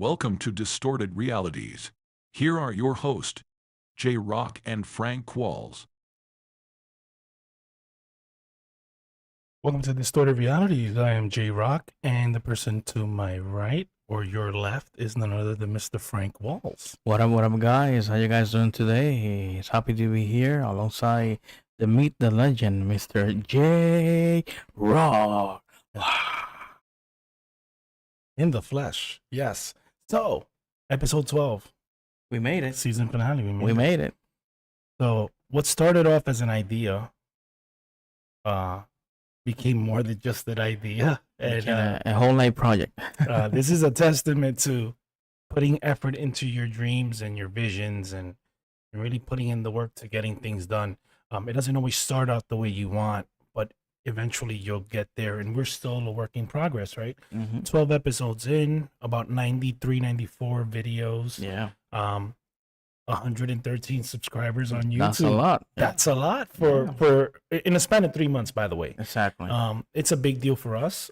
Welcome to Distorted Realities. Here are your hosts, J Rock and Frank Walls. Welcome to Distorted Realities. I am J Rock, and the person to my right or your left is none other than Mr. Frank Walls. What up, guys? How you guys doing today? It's happy to be here alongside the Meet the Legend, Mr. J Rock. In the flesh, yes. So, episode 12, We made it. season finale. We made it. So, what started off as an idea became more than just an idea. And A whole night project. this is a testament to putting effort into your dreams and your visions and really putting in the work to getting things done. It doesn't always start out the way you want, but eventually you'll get there. And we're still a work in progress, right? 12 episodes in, about 93, 94 videos. Yeah. 113 subscribers on YouTube. That's a lot. That's a lot for in a span of 3 months, by the way. Exactly. It's a big deal for us.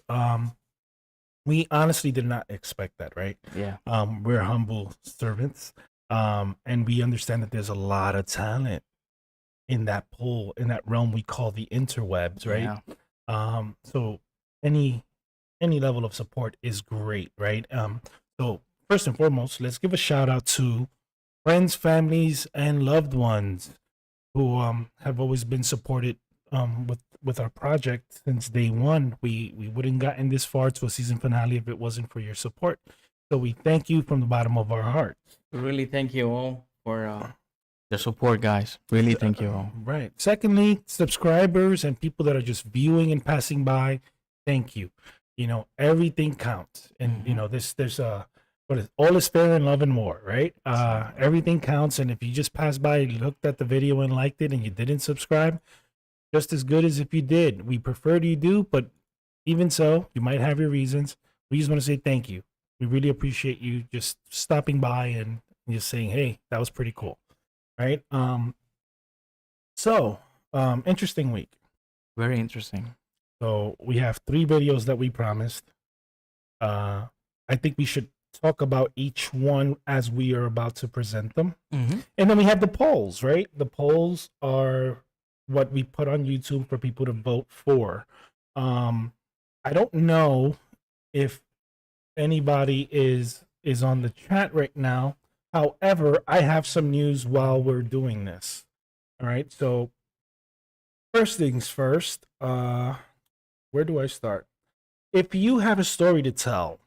We honestly did not expect that, right? Yeah. We're humble servants, and we understand that there's a lot of talent in that pool, in that realm we call the interwebs, right? Yeah. So any level of support is great, right? So first and foremost, let's give a shout out to friends, families, and loved ones who have always been supported with our project since day one. We wouldn't gotten this far to a season finale if it wasn't for your support. So we thank you from the bottom of our hearts. Really thank you all for the support, guys. Really thank you all. Right. Secondly, subscribers and people that are just viewing and passing by, thank you. You know, everything counts. And you know, there's all is fair in love and war, right? Everything counts, and if you just passed by, looked at the video and liked it and you didn't subscribe, just as good as if you did. We prefer you do, but even so, you might have your reasons. We just want to say thank you. We really appreciate you just stopping by and just saying, hey, that was pretty cool. Right? Interesting week. Very interesting. So we have 3 videos that we promised. I think we should talk about each one as we are about to present them. And then we have the polls, right? The polls are what we put on YouTube for people to vote for. I don't know if anybody is on the chat right now. However, I have some news while we're doing this. All right. So first things first, where do I start? If you have a story to tell,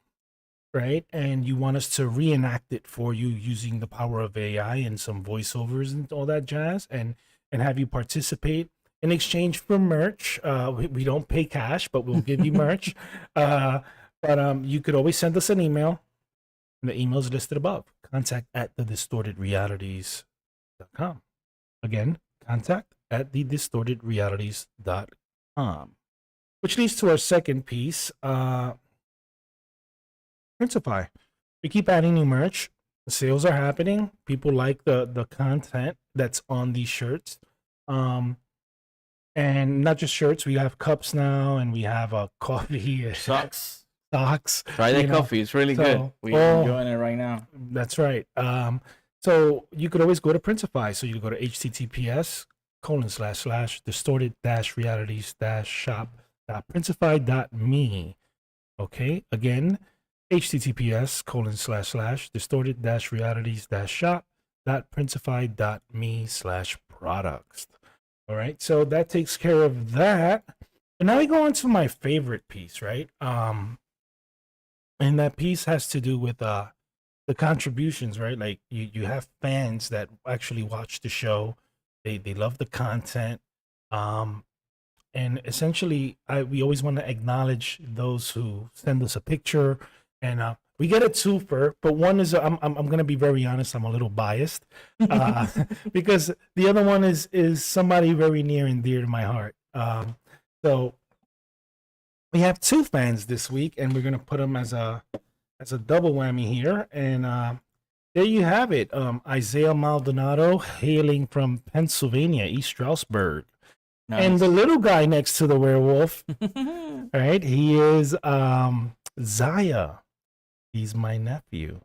right, and you want us to reenact it for you using the power of AI and some voiceovers and all that jazz, and have you participate in exchange for merch. We don't pay cash, but we'll give you merch. But you could always send us an email. The email is listed above. Contact at thedistortedrealities.com. Again, contact at thedistortedrealities.com. Which leads to our second piece. Principify. We keep adding new merch. The sales are happening. People like the content that's on these shirts. And not just shirts. We have cups now, and we have a coffee. Socks. Try that coffee. It's really good. We're enjoying it right now. That's right. So you could always go to Principify. So you go to https://distorted-realities-shop.principify.me. Okay. Again, https://distorted-realities-shop.principify.me/products. All right. So that takes care of that. And now we go on to my favorite piece, right? And that piece has to do with the contributions, right? Like you have fans that actually watch the show. They love the content. And essentially we always want to acknowledge those who send us a picture, and we get a twofer, but one is I'm going to be very honest, I'm a little biased because the other one is somebody very near and dear to my heart. So we have 2 fans this week, and we're going to put them as a double whammy here. And there you have it. Isaiah Maldonado, hailing from Pennsylvania, East Stroudsburg. Nice. And the little guy next to the werewolf, right? He is Zaya. He's my nephew.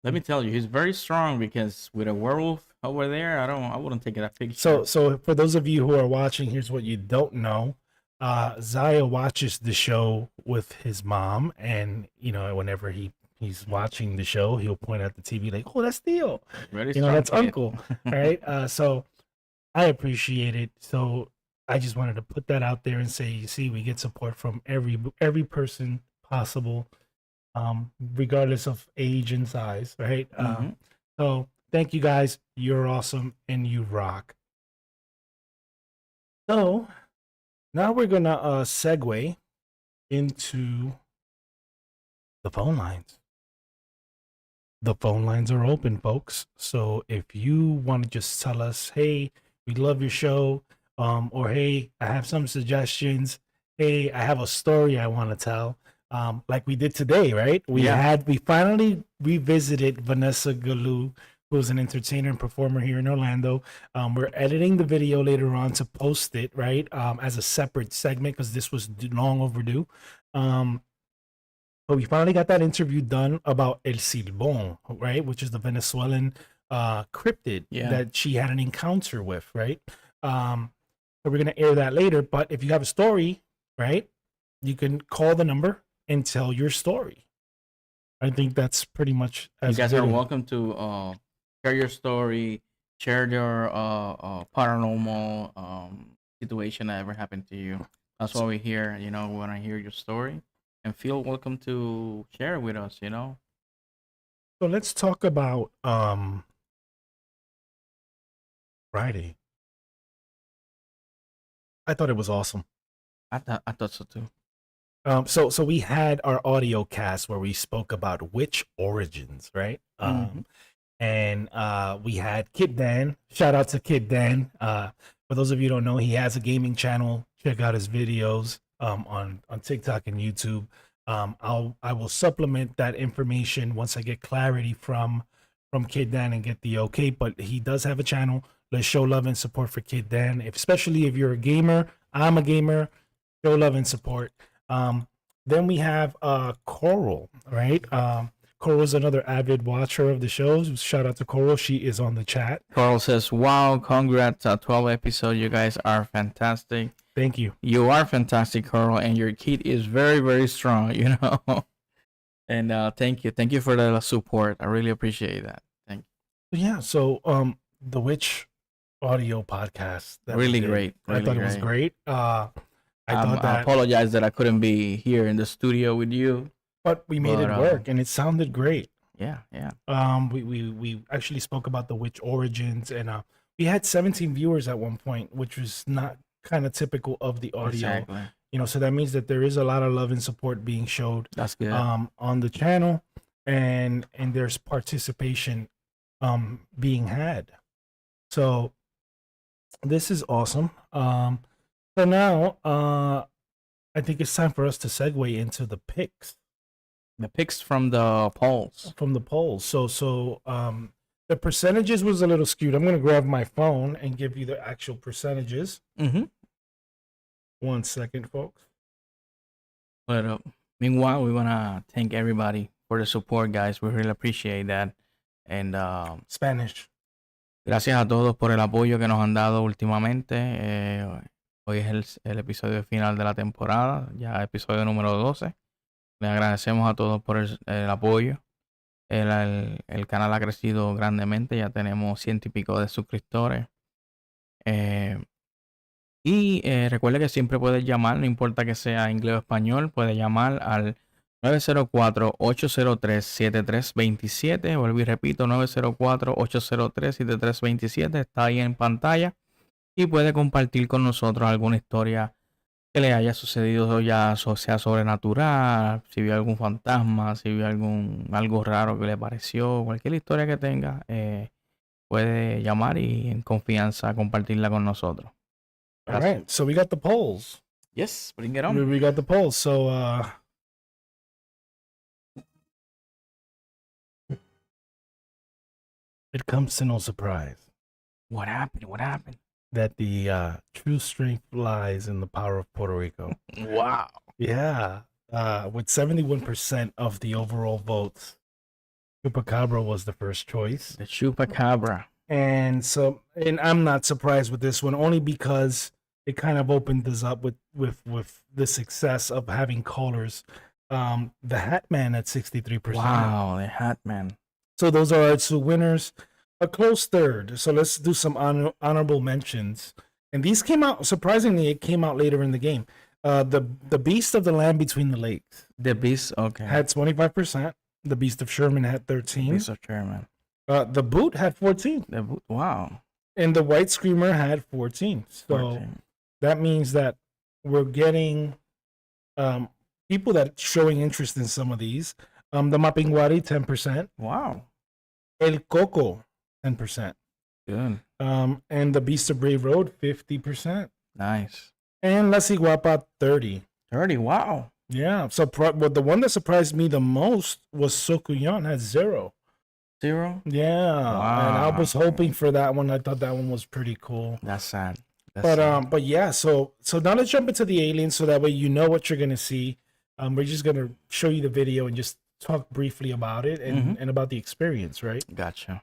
Let me tell you, he's very strong because with a werewolf over there, I wouldn't take that picture. So for those of you who are watching, here's what you don't know. Zaya watches the show with his mom, and whenever he's watching the show, he'll point at the TV like, "Oh, that's Theo." Very That's strong kid. Uncle, right? So I appreciate it. So I just wanted to put that out there and say, you see, we get support from every person possible, regardless of age and size, right? So thank you guys. You're awesome and you rock. So now we're gonna segue into the phone lines. The phone lines are open, folks. So if you want to just tell us, hey, we love your show, or hey, I have some suggestions. Hey, I have a story I want to tell. Like we did today, right? We finally revisited Vanessa Galoo, who's an entertainer and performer here in Orlando. We're editing the video later on to post it, right? As a separate segment because this was long overdue. But we finally got that interview done about El Silbón, right? Which is the Venezuelan cryptid that she had an encounter with, right? So we're going to air that later. But if you have a story, right, you can call the number and tell your story. I think that's pretty much as you guys are welcome to share your story, share your paranormal situation that ever happened to you. That's why we're here. We want to hear your story. And feel welcome to share with us, So let's talk about Friday. I thought it was awesome. I thought so too. So we had our audio cast where we spoke about witch origins, right? And we had Kid Dan. Shout out to Kid Dan. For those of you who don't know, he has a gaming channel. Check out his videos on TikTok and YouTube. I will supplement that information once I get clarity from Kid Dan and get the okay. But he does have a channel. Let's show love and support for Kid Dan, especially if you're a gamer. I'm a gamer. Show love and support. Then we have Coral, right? Coral's another avid watcher of the shows. Shout out to Coral. She is on the chat. Coral says, wow, congrats. 12 episodes. You guys are fantastic. Thank you. You are fantastic, Coral, and your kid is very, very strong, And thank you. Thank you for the support. I really appreciate that. Thank you. Yeah, so the Witch audio podcast. Really great. Really I thought it was great. I apologize that I couldn't be here in the studio with you. But we made it work, and it sounded great. Yeah. We actually spoke about the witch origins, and we had 17 viewers at one point, which was not kind of typical of the audio. Exactly. So that means that there is a lot of love and support being showed. That's good. On the channel, and there's participation being had. So this is awesome. So now I think it's time for us to segue into the picks. The picks from the polls. So the percentages was a little skewed. I'm gonna grab my phone and give you the actual percentages. 1 second, folks. But meanwhile, we wanna thank everybody for the support, guys. We really appreciate that. And Spanish. Gracias a todos por el apoyo que nos han dado últimamente. Hoy es el episodio final de la temporada, ya episodio número 12. Les agradecemos a todos por el apoyo. El canal ha crecido grandemente, ya tenemos 100 y pico de suscriptores. Recuerde que siempre puedes llamar, no importa que sea inglés o español, puede llamar al 904-803-7327. Vuelvo y repito, 904-803-7327. Está ahí en pantalla. Y puede compartir con nosotros alguna historia que le haya sucedido, ya sea sobrenatural, si vio algún fantasma, si vio algo raro que le pareció, cualquier historia que tenga, puede llamar y en confianza compartirla con nosotros. All right, so we got the polls. Yes, bring it on. We got the polls. So it comes to no surprise. What happened? That the true strength lies in the power of Puerto Rico. Wow. Yeah. With 71% of the overall votes Chupacabra was the first choice. The Chupacabra. And I'm not surprised with this one, only because it kind of opened us up with the success of having callers. The Hatman at 63%. Wow, the Hatman. So those are our two winners. A close third. So let's do some honorable mentions. And these came out, surprisingly, it came out later in the game. The Beast of the Land Between the Lakes. The Beast, okay. Had 25%. The Beast of Sherman had 13%. Beast of Sherman. The Boot had 14%. The Boot, wow. And the White Screamer had 14%. So 14. that means that we're getting people that are showing interest in some of these. The Mapinguari, 10%. Wow. El Coco, 10%. Good. And the Beast of Brave Road, 50%. Nice. And La Ciguapa, 30%. 30, wow. Yeah. So but the one that surprised me the most was Sokuyon, had 0%. 0? Yeah. Wow. And I was hoping for that one. I thought that one was pretty cool. That's sad. But yeah, so now let's jump into the aliens so that way you know what you're gonna see. We're just gonna show you the video and just talk briefly about it and about the experience, right? Gotcha.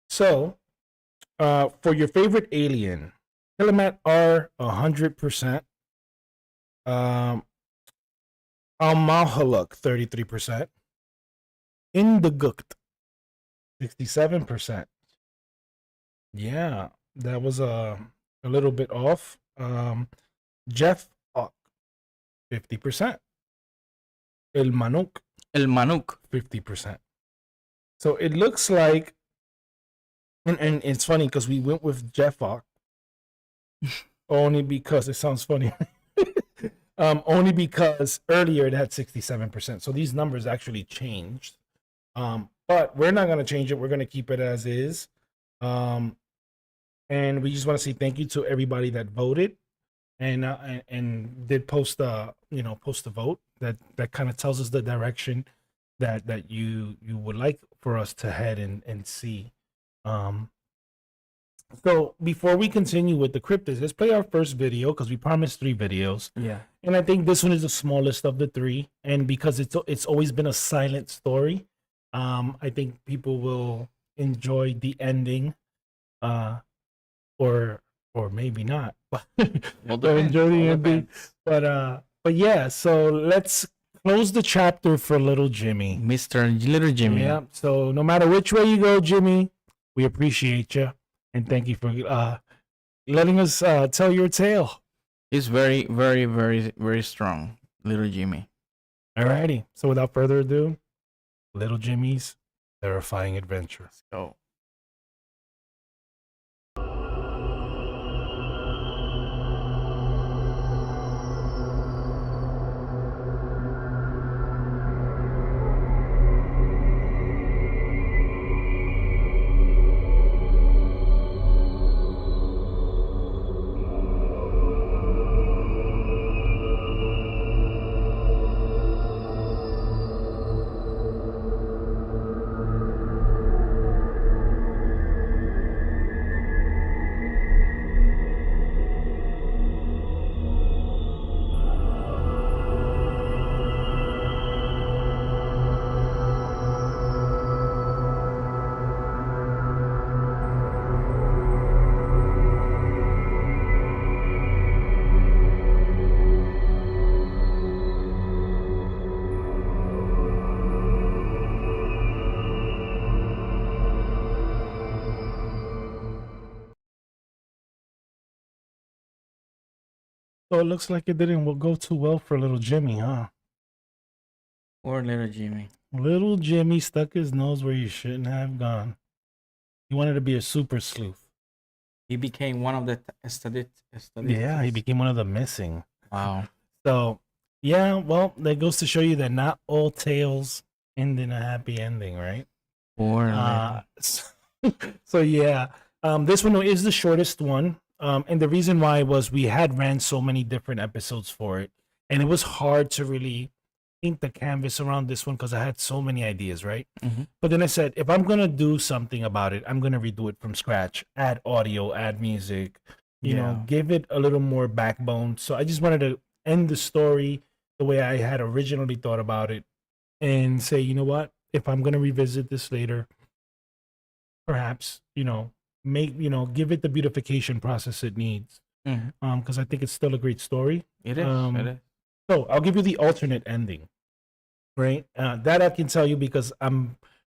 So for your favorite alien, Telemat R 100%. Al-Mahaluk 33%. Indigukt 67%. Yeah, that was a little bit off. Jeff Ock 50%. El Manuk 50%. So it looks like, and it's funny because we went with Jeff Ock only because it sounds funny. Only because earlier it had 67%. So these numbers actually changed. But we're not going to change it. We're going to keep it as is. And we just want to say thank you to everybody that voted and did post a vote that kind of tells us the direction that you would like for us to head and see. So before we continue with the cryptids, let's play our first video because we promised 3 videos. Yeah. And I think this one is the smallest of the 3. And because it's always been a silent story, I think people will enjoy the ending, or maybe not. They'll enjoy the ending. But yeah, so let's close the chapter for little Jimmy. Mr. Little Jimmy. Yeah. So no matter which way you go, Jimmy, we appreciate you. And thank you for letting us tell your tale. He's very, very, very, very strong, little Jimmy. Alrighty. So without further ado, little Jimmy's terrifying adventure. Let's go. So it looks like it didn't go too well for little Jimmy, huh? Poor little Jimmy. Little Jimmy stuck his nose where he shouldn't have gone. He wanted to be a super sleuth. He became one of the Yeah, he became one of the missing. Wow. So, yeah, well, that goes to show you that not all tales end in a happy ending, right? Poor So yeah, this one is the shortest one. And the reason why was we had ran so many different episodes for it, and it was hard to really paint the canvas around this one because I had so many ideas, right? But then I said, if I'm gonna do something about it, I'm gonna redo it from scratch, add audio, add music, you know, give it a little more backbone. So I just wanted to end the story the way I had originally thought about it and say, you know what? if I'm gonna revisit this later, perhaps give it the beautification process it needs. Because I think it's still a great story. It is. It is. So I'll give you the alternate ending, right? That I can tell you because I'm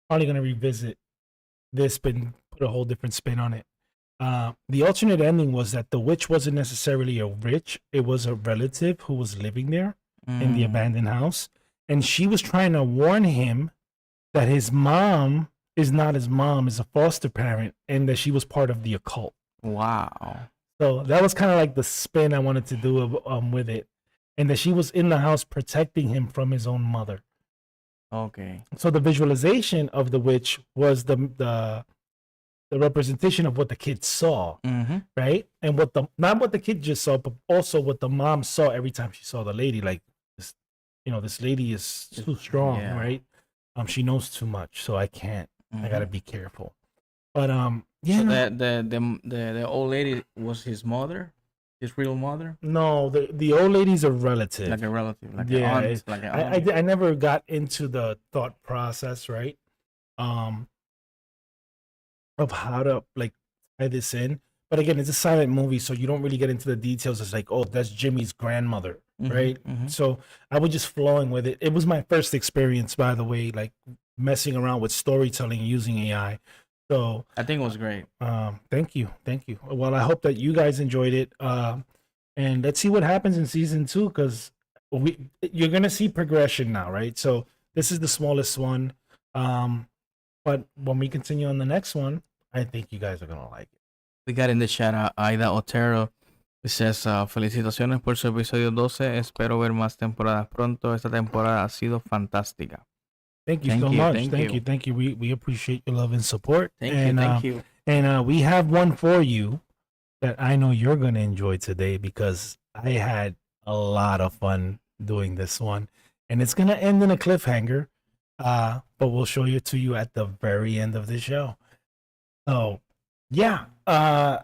probably gonna revisit this, but put a whole different spin on it. The alternate ending was that the witch wasn't necessarily a witch; it was a relative who was living there in the abandoned house, and she was trying to warn him that his mom is not his mom, is a foster parent, and that she was part of the occult. Wow. So that was kind of like the spin I wanted to do with it, and that she was in the house protecting him from his own mother. Okay. So the visualization of the witch was the representation of what the kid saw, right? And not what the kid just saw, but also what the mom saw every time she saw the lady. Like this lady is too strong, right? She knows too much, so I can't. I gotta be careful. But So the old lady was his mother, his real mother. No, the old lady's a relative, Like a relative, like an aunt, like an aunt. I never got into the thought process, right? Of how to like tie this in. But again, it's a silent movie, so you don't really get into the details. It's like, oh, that's Jimmy's grandmother, right? So I was just flowing with it. It was my first experience, by the way, like messing around with storytelling using AI. So I think it was great. Thank you. Well, I hope that you guys enjoyed it. And let's see what happens in season 2, because you're gonna see progression now, right? So this is the smallest one. But when we continue on the next one, I think you guys are gonna like it. We got in the chat Aida Otero. It says, felicitaciones por su episodio 12. Espero ver más temporadas pronto. Esta temporada ha sido fantástica. Thank you so much. Thank you. We appreciate your love and support. Thank you. And we have one for you that I know you're going to enjoy today, because I had a lot of fun doing this one. And it's going to end in a cliffhanger, but we'll show it to you at the very end of the show. So, yeah,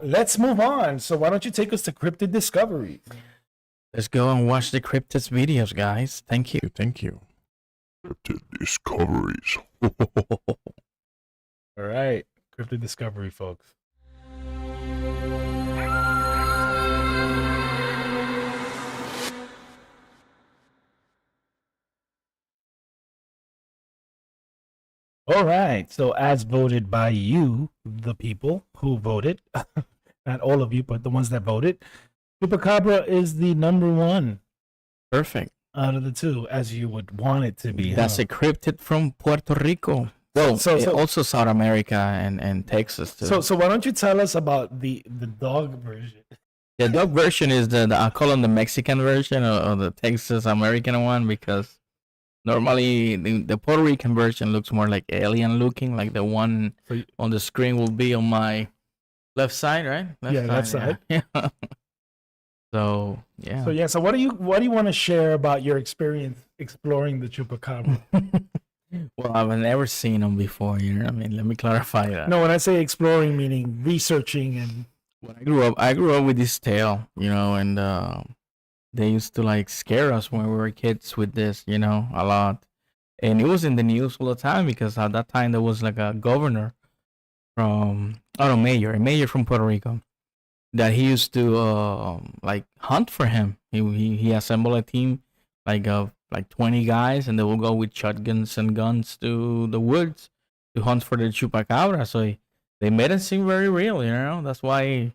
let's move on. So why don't you take us to Cryptid Discoveries? Let's go and watch the Cryptid videos, guys. Thank you. Cryptid Discoveries. All right, Cryptid Discovery, folks. All right, so as voted by you, the people who voted, not all of you, but the ones that voted, Chupacabra is the number one. Perfect. Out of the two, as you would want it to be. That's a cryptid from Puerto Rico. Well, so also South America and Texas too. So why don't you tell us about the dog version? The dog version is I call them the Mexican version or the Texas American one, because normally the Puerto Rican version looks more like alien looking, like the one on the screen will be on my left side, right? Left side. Yeah. So yeah. So what do you want to share about your experience exploring the Chupacabra? Well, I've never seen them before. I mean, let me clarify that. No, when I say exploring, meaning researching. And when I grew up with this tale, and they used to like scare us when we were kids with this, a lot, and it was in the news all the time, because at that time there was like a governor a mayor from Puerto Rico, that he used to like hunt for him. He assembled a team like 20 guys, and they will go with shotguns and guns to the woods to hunt for the Chupacabra. So they made it seem very real, That's why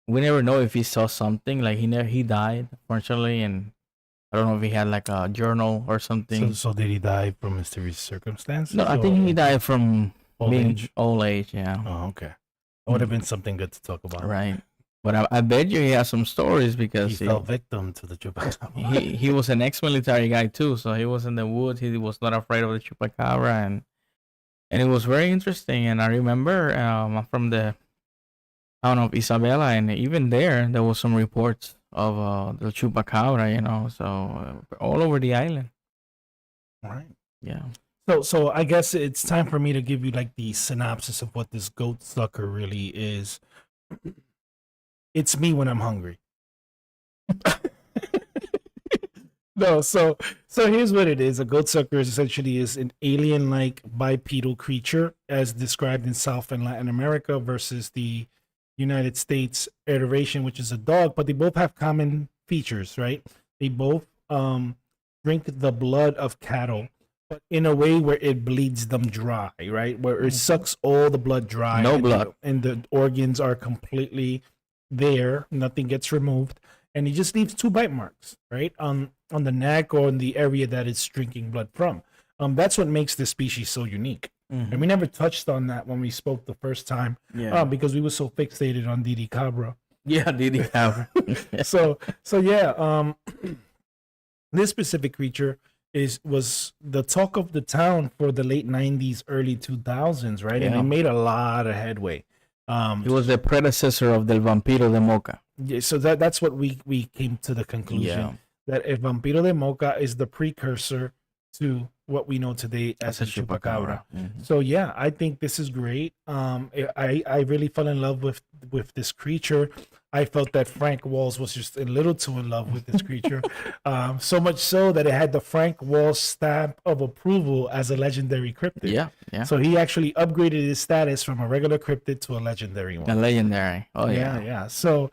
we never know if he saw something. Like he died, unfortunately, and I don't know if he had like a journal or something. So did he die from mysterious circumstances? No, I think he died from old age. Yeah. Oh, okay. That would have been something good to talk about. Right. But I bet you he has some stories, because he fell victim to the Chupacabra. he was an ex-military guy too, so he was in the woods. He was not afraid of the Chupacabra, and it was very interesting. And I remember from the town of Isabela, and even there was some reports of the Chupacabra, so all over the island. All right. Yeah. So I guess it's time for me to give you like the synopsis of what this goat sucker really is. It's me when I'm hungry. No, so here's what it is. A goatsucker is essentially is an alien-like bipedal creature, as described in South and Latin America, versus the United States iteration, which is a dog. But they both have common features, right? They both drink the blood of cattle, but in a way where it bleeds them dry, right? Where it sucks all the blood dry. No and blood. and the organs are completely there. Nothing gets removed, and he just leaves 2 bite marks, right, on the neck or in the area that it's drinking blood from. That's what makes this species so unique. And we never touched on that when we spoke the first time, Yeah. because we were so fixated on Didi Cabra. Yeah, did he have? So yeah, this specific creature was the talk of the town for the late 90s, early 2000s, right? And Yeah. it made a lot of headway. He was the predecessor of Del Vampiro de Moca. Yeah, so that's what we came to the conclusion. Yeah. That El Vampiro de Moca is the precursor to what we know today as a chupacabra. So yeah, I think this is great. I really fell in love with this creature. I felt that Frank Walls was just a little too in love with this creature, so much so that it had the Frank Walls stamp of approval as a legendary cryptid. Yeah, yeah. So he actually upgraded his status from a regular cryptid to a legendary one. A legendary. Oh yeah, yeah. yeah. So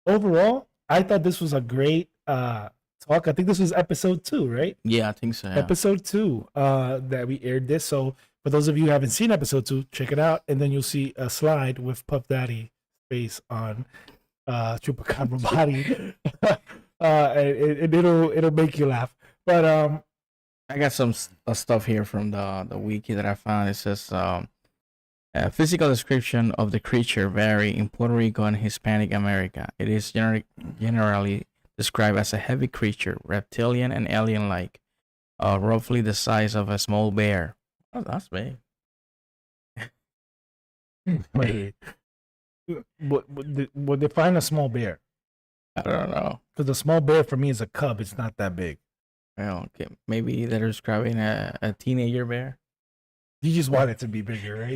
overall, I thought this was a great talk. I think this was episode 2, right? Yeah, I think so. Yeah. Episode 2 that we aired this. So for those of you who haven't seen episode 2, check it out, and then you'll see a slide with Puff Daddy face on Chupacabra body. It'll make you laugh. But I got some stuff here from the wiki that I found. It says physical description of the creature vary in Puerto Rico and Hispanic America. It is generally described as a heavy creature, reptilian and alien-like, roughly the size of a small bear. Oh, that's big. wait, what define a small bear? I don't know. Because a small bear for me is a cub. It's not that big. Well, okay. Maybe they're describing a teenager bear. You just want it to be bigger, right?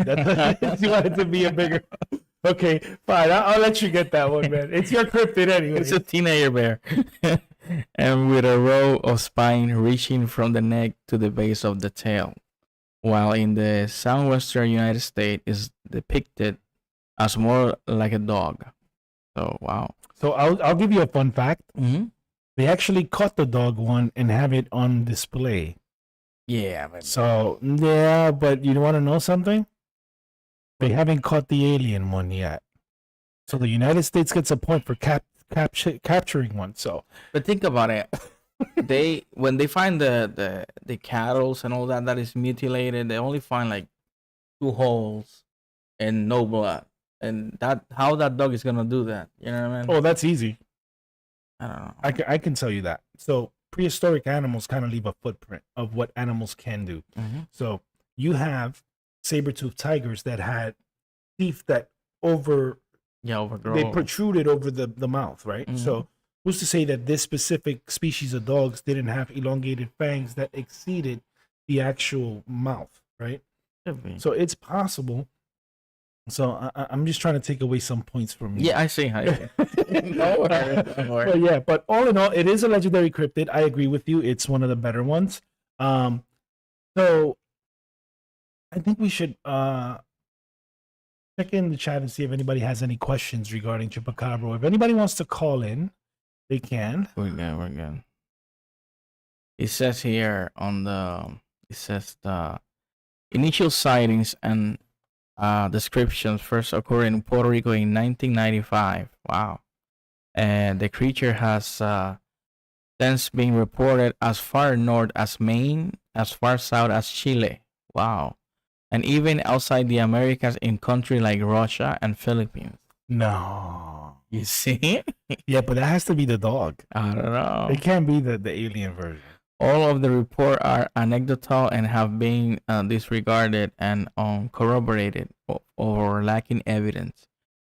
You want it to be a bigger. Okay, fine. I'll let you get that one, man. It's your cryptid anyway. It's a teenager bear. And with a row of spine reaching from the neck to the base of the tail. While in the southwestern United States is depicted as more like a dog. So, wow. So I'll give you a fun fact. Mm-hmm. They actually caught the dog one and have it on display. Yeah. But So yeah, but you want to know something? They haven't caught the alien one yet. So the United States gets a point for capturing one. So But think about it. When they find the cattle and all that is mutilated, they only find like 2 holes and no blood. And how that dog is gonna do that? You know what I mean? oh, that's easy. I don't know. I can tell you that. So prehistoric animals kind of leave a footprint of what animals can do. Mhm. So you have saber-toothed tigers that had teeth that Yeah, overgrown. they protruded over the mouth, right? Mhm. So who's to say that this specific species of dogs didn't have elongated fangs that exceeded the actual mouth, right? Could be. So it's possible. So I'm just trying to take away some points from you. Yeah, I see. Don't worry. Don't worry. But yeah, but all in all, it is a legendary cryptid. I agree with you. It's one of the better ones. So I think we should check in the chat and see if anybody has any questions regarding Chupacabra. If anybody wants to call in, they can. We're good. We're good. It says here on the initial sightings and descriptions first occurred in Puerto Rico in 1995. Wow. And the creature has since been reported as far north as Maine, as far south as Chile. Wow. And even outside the Americas in countries like Russia and Philippines. No. You see? Yeah, but that has to be the dog. I don't know. It can't be the alien version. All of the reports are anecdotal and have been disregarded and uncorroborated or lacking evidence.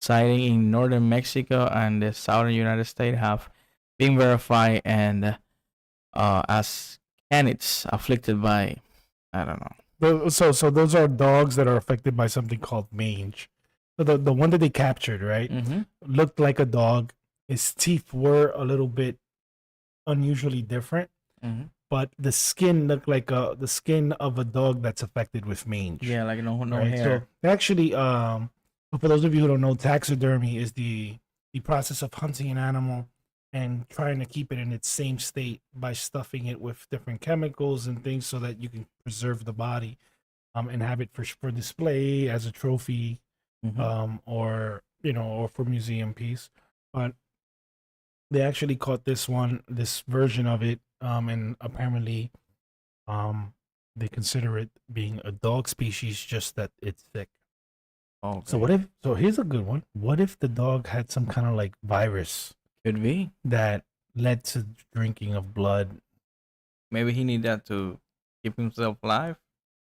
Sighting in northern Mexico and the southern United States have been verified and as canids afflicted by, I don't know. So those are dogs that are affected by something called mange. So the one that they captured, right, Mm-hmm. looked like a dog. His teeth were a little bit unusually different, but the skin looked like the skin of a dog that's affected with mange. Yeah, like no Right. So hair. actually, for those of you who don't know, taxidermy is the process of hunting an animal and trying to keep it in its same state by stuffing it with different chemicals and things so that you can preserve the body, and have it for display as a trophy, or or for museum piece. But they actually caught this version of it, and apparently, they consider it being a dog species, just that it's sick. Okay. So what if? So here's a good one. What if the dog had some kind of like virus Could be. that led to drinking of blood? Maybe he need that to keep himself alive.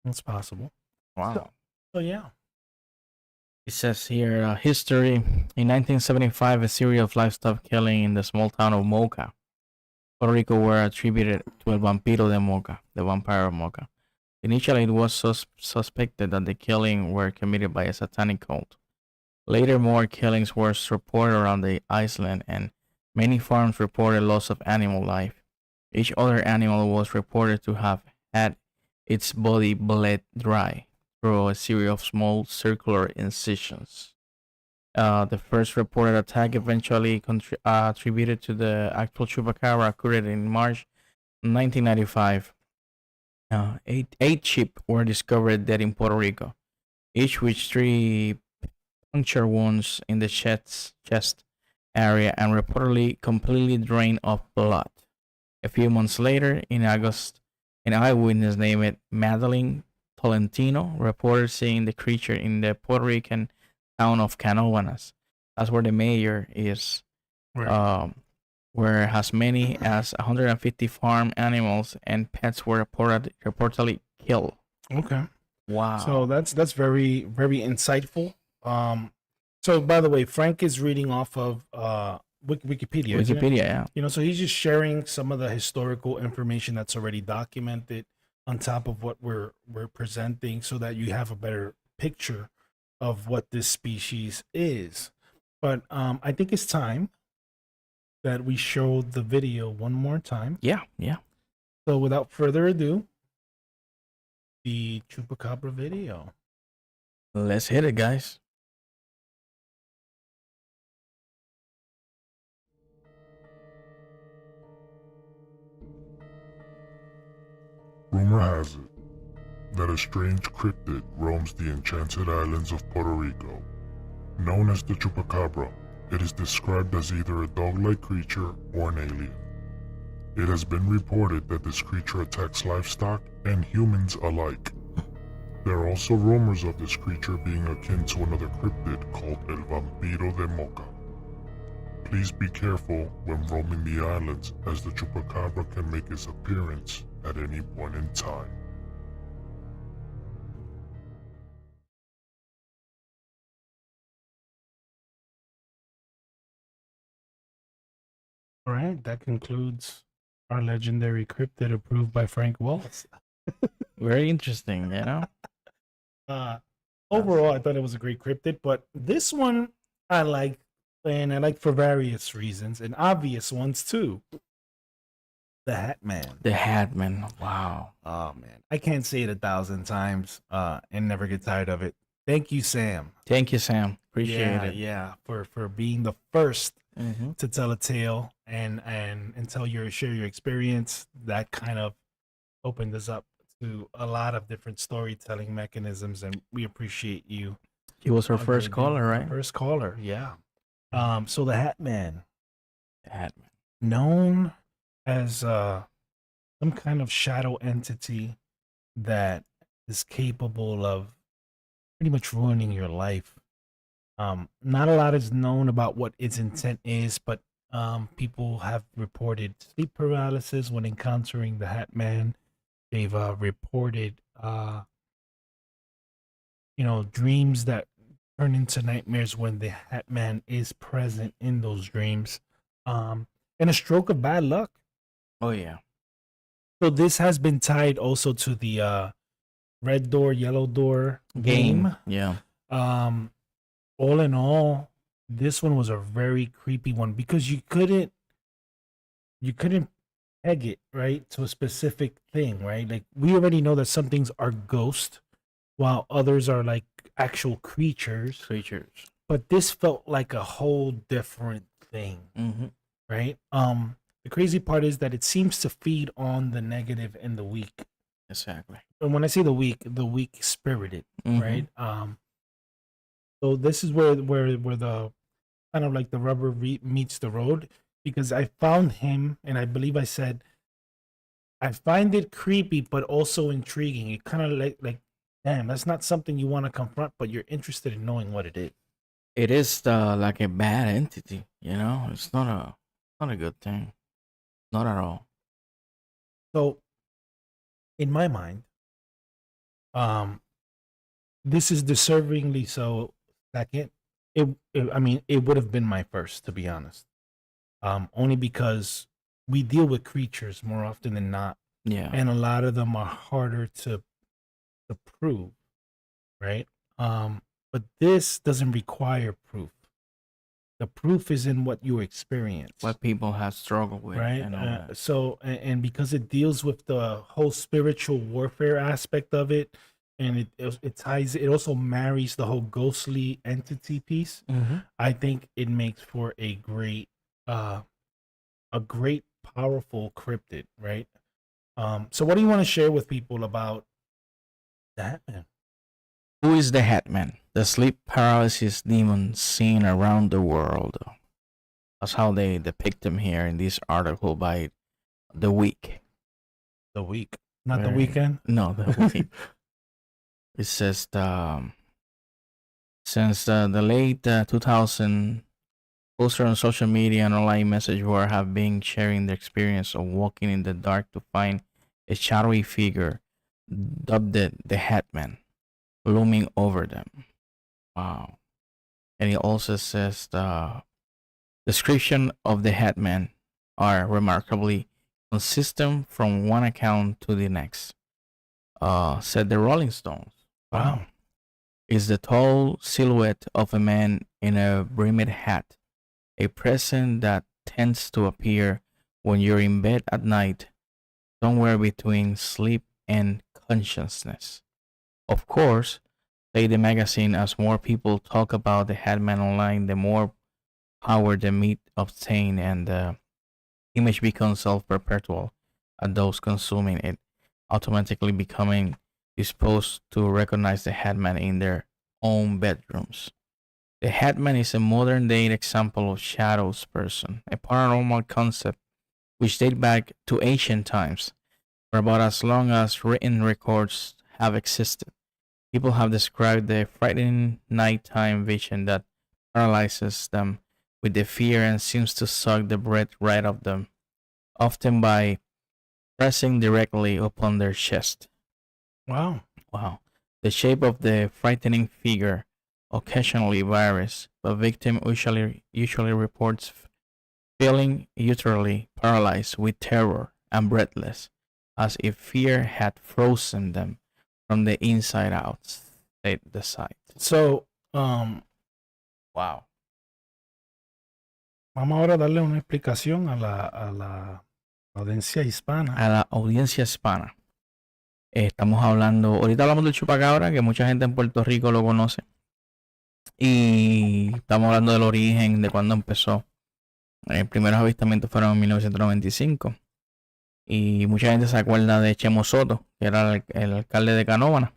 It's possible. Wow. So yeah. It says here, history. In 1975, a series of livestock killing in the small town of Moca, Puerto Rico, were attributed to El Vampiro de Moca, the vampire of Moca. Initially, it was suspected that the killings were committed by a satanic cult. Later, more killings were reported around the island, and many farms reported loss of animal life. Each other animal was reported to have had its body bled dry through a series of small circular incisions. The first reported attack, eventually attributed to the actual chupacabra, occurred in March 1995. Eight sheep were discovered dead in Puerto Rico, each with 3 puncture wounds in the chest area and reportedly completely drained of blood. A few months later, in August, an eyewitness named Madeline Tolentino reported seeing the creature in the Puerto Rican town of Canovanas. That's where the mayor is. Right. Where as many as 150 farm animals and pets were reportedly killed. Okay. Wow. So that's very very insightful. So by the way, Frank is reading off of Wikipedia. Isn't it? Wikipedia, yeah. So he's just sharing some of the historical information that's already documented on top of what we're presenting, so that you have a better picture of what this species is. But I think it's time that we show the video one more time. Yeah. So without further ado, the chupacabra video. Let's hit it, guys. Rumor has it that a strange cryptid roams the enchanted islands of Puerto Rico. Known as the chupacabra, it is described as either a dog-like creature or an alien. It has been reported that this creature attacks livestock and humans alike. There are also rumors of this creature being akin to another cryptid called El Vampiro de Moca. Please be careful when roaming the islands, as the chupacabra can make its appearance at any point in time. All right, that concludes our legendary cryptid approved by Frank Wallace. Very interesting, you know? Overall, I thought it was a great cryptid, but this one I like, and I like for various reasons, and obvious ones too. The Hat Man. The Hat Man. Wow. Oh man, I can't say it 1,000 times and never get tired of it. Thank you, Sam. Thank you, Sam. Appreciate it. Yeah, for being the first Mm-hmm. to tell a tale and share your experience. That kind of opened us up to a lot of different storytelling mechanisms, and we appreciate you. He was our first caller, right? First caller, yeah. So the Hat Man, The Hat Man. known as some kind of shadow entity that is capable of pretty much ruining your life. Not a lot is known about what its intent is, but people have reported sleep paralysis when encountering the Hat Man. They've reported, dreams that turn into nightmares when the Hat Man is present in those dreams, and a stroke of bad luck. Oh, yeah. So this has been tied also to the red door, yellow door game. Yeah. All in all, this one was a very creepy one because you couldn't peg it, right, to a specific thing, right? Like we already know that some things are ghosts while others are like actual creatures, but this felt like a whole different thing, right? The crazy part is that it seems to feed on the negative and the weak. Exactly. And when I say the weak spirited, right? So this is where the kind of like the rubber meets the road, because I found him, and I believe I said I find it creepy but also intriguing. It kind of like damn, that's not something you want to confront, but you're interested in knowing what it is. It is like a bad entity, you know. It's not a good thing, not at all. So, in my mind, this is deservingly so second. I mean, it would have been my first, to be honest. Only because we deal with creatures more often than not, Yeah. and a lot of them are harder to prove, right? But this doesn't require proof. The proof is in what you experience, What people have struggled with, right? and all that. So, and because it deals with the whole spiritual warfare aspect of it, and it ties, it also marries the whole ghostly entity piece. I think it makes for a great powerful cryptid, right? So what do you want to share with people about that, man? Who is the Hatman? The sleep paralysis demon seen around the world. That's how they depict him here in this article by The Week. The week, not the weekend. No, The Week. It says since the late 2000, posters on social media and online message boards have been sharing their experience of walking in the dark to find a shadowy figure dubbed the Hatman looming over them. Wow. And it also says the description of the Hatman are remarkably consistent from one account to the next. Said the Rolling Stones. Wow. Is the tall silhouette of a man in a brimmed hat, a presence that tends to appear when you're in bed at night, somewhere between sleep and consciousness. Of course, say the magazine, as more people talk about the Hatman online, the more power the myth obtain, and the image becomes self-perpetual at those consuming it, automatically becoming disposed to recognize the Hatman in their own bedrooms. The Hatman is a modern day example of shadows person, a paranormal concept which dates back to ancient times, for about as long as written records have existed. People have described the frightening nighttime vision that paralyzes them with the fear and seems to suck the breath right out of them, often by pressing directly upon their chest. Wow. Wow. The shape of the frightening figure occasionally varies, but victim usually reports feeling utterly paralyzed with terror and breathless, as if fear had frozen them from the inside out, state the site. So, Wow. vamos ahora a darle una explicación a la audiencia hispana. A la audiencia hispana. Estamos hablando, ahorita hablamos del chupacabra, que mucha gente en Puerto Rico lo conoce. Y estamos hablando del origen, de cuándo empezó. El primeros avistamientos fueron en 1995. Y mucha gente se acuerda de Chemo Soto, que era el alcalde de Canóvana,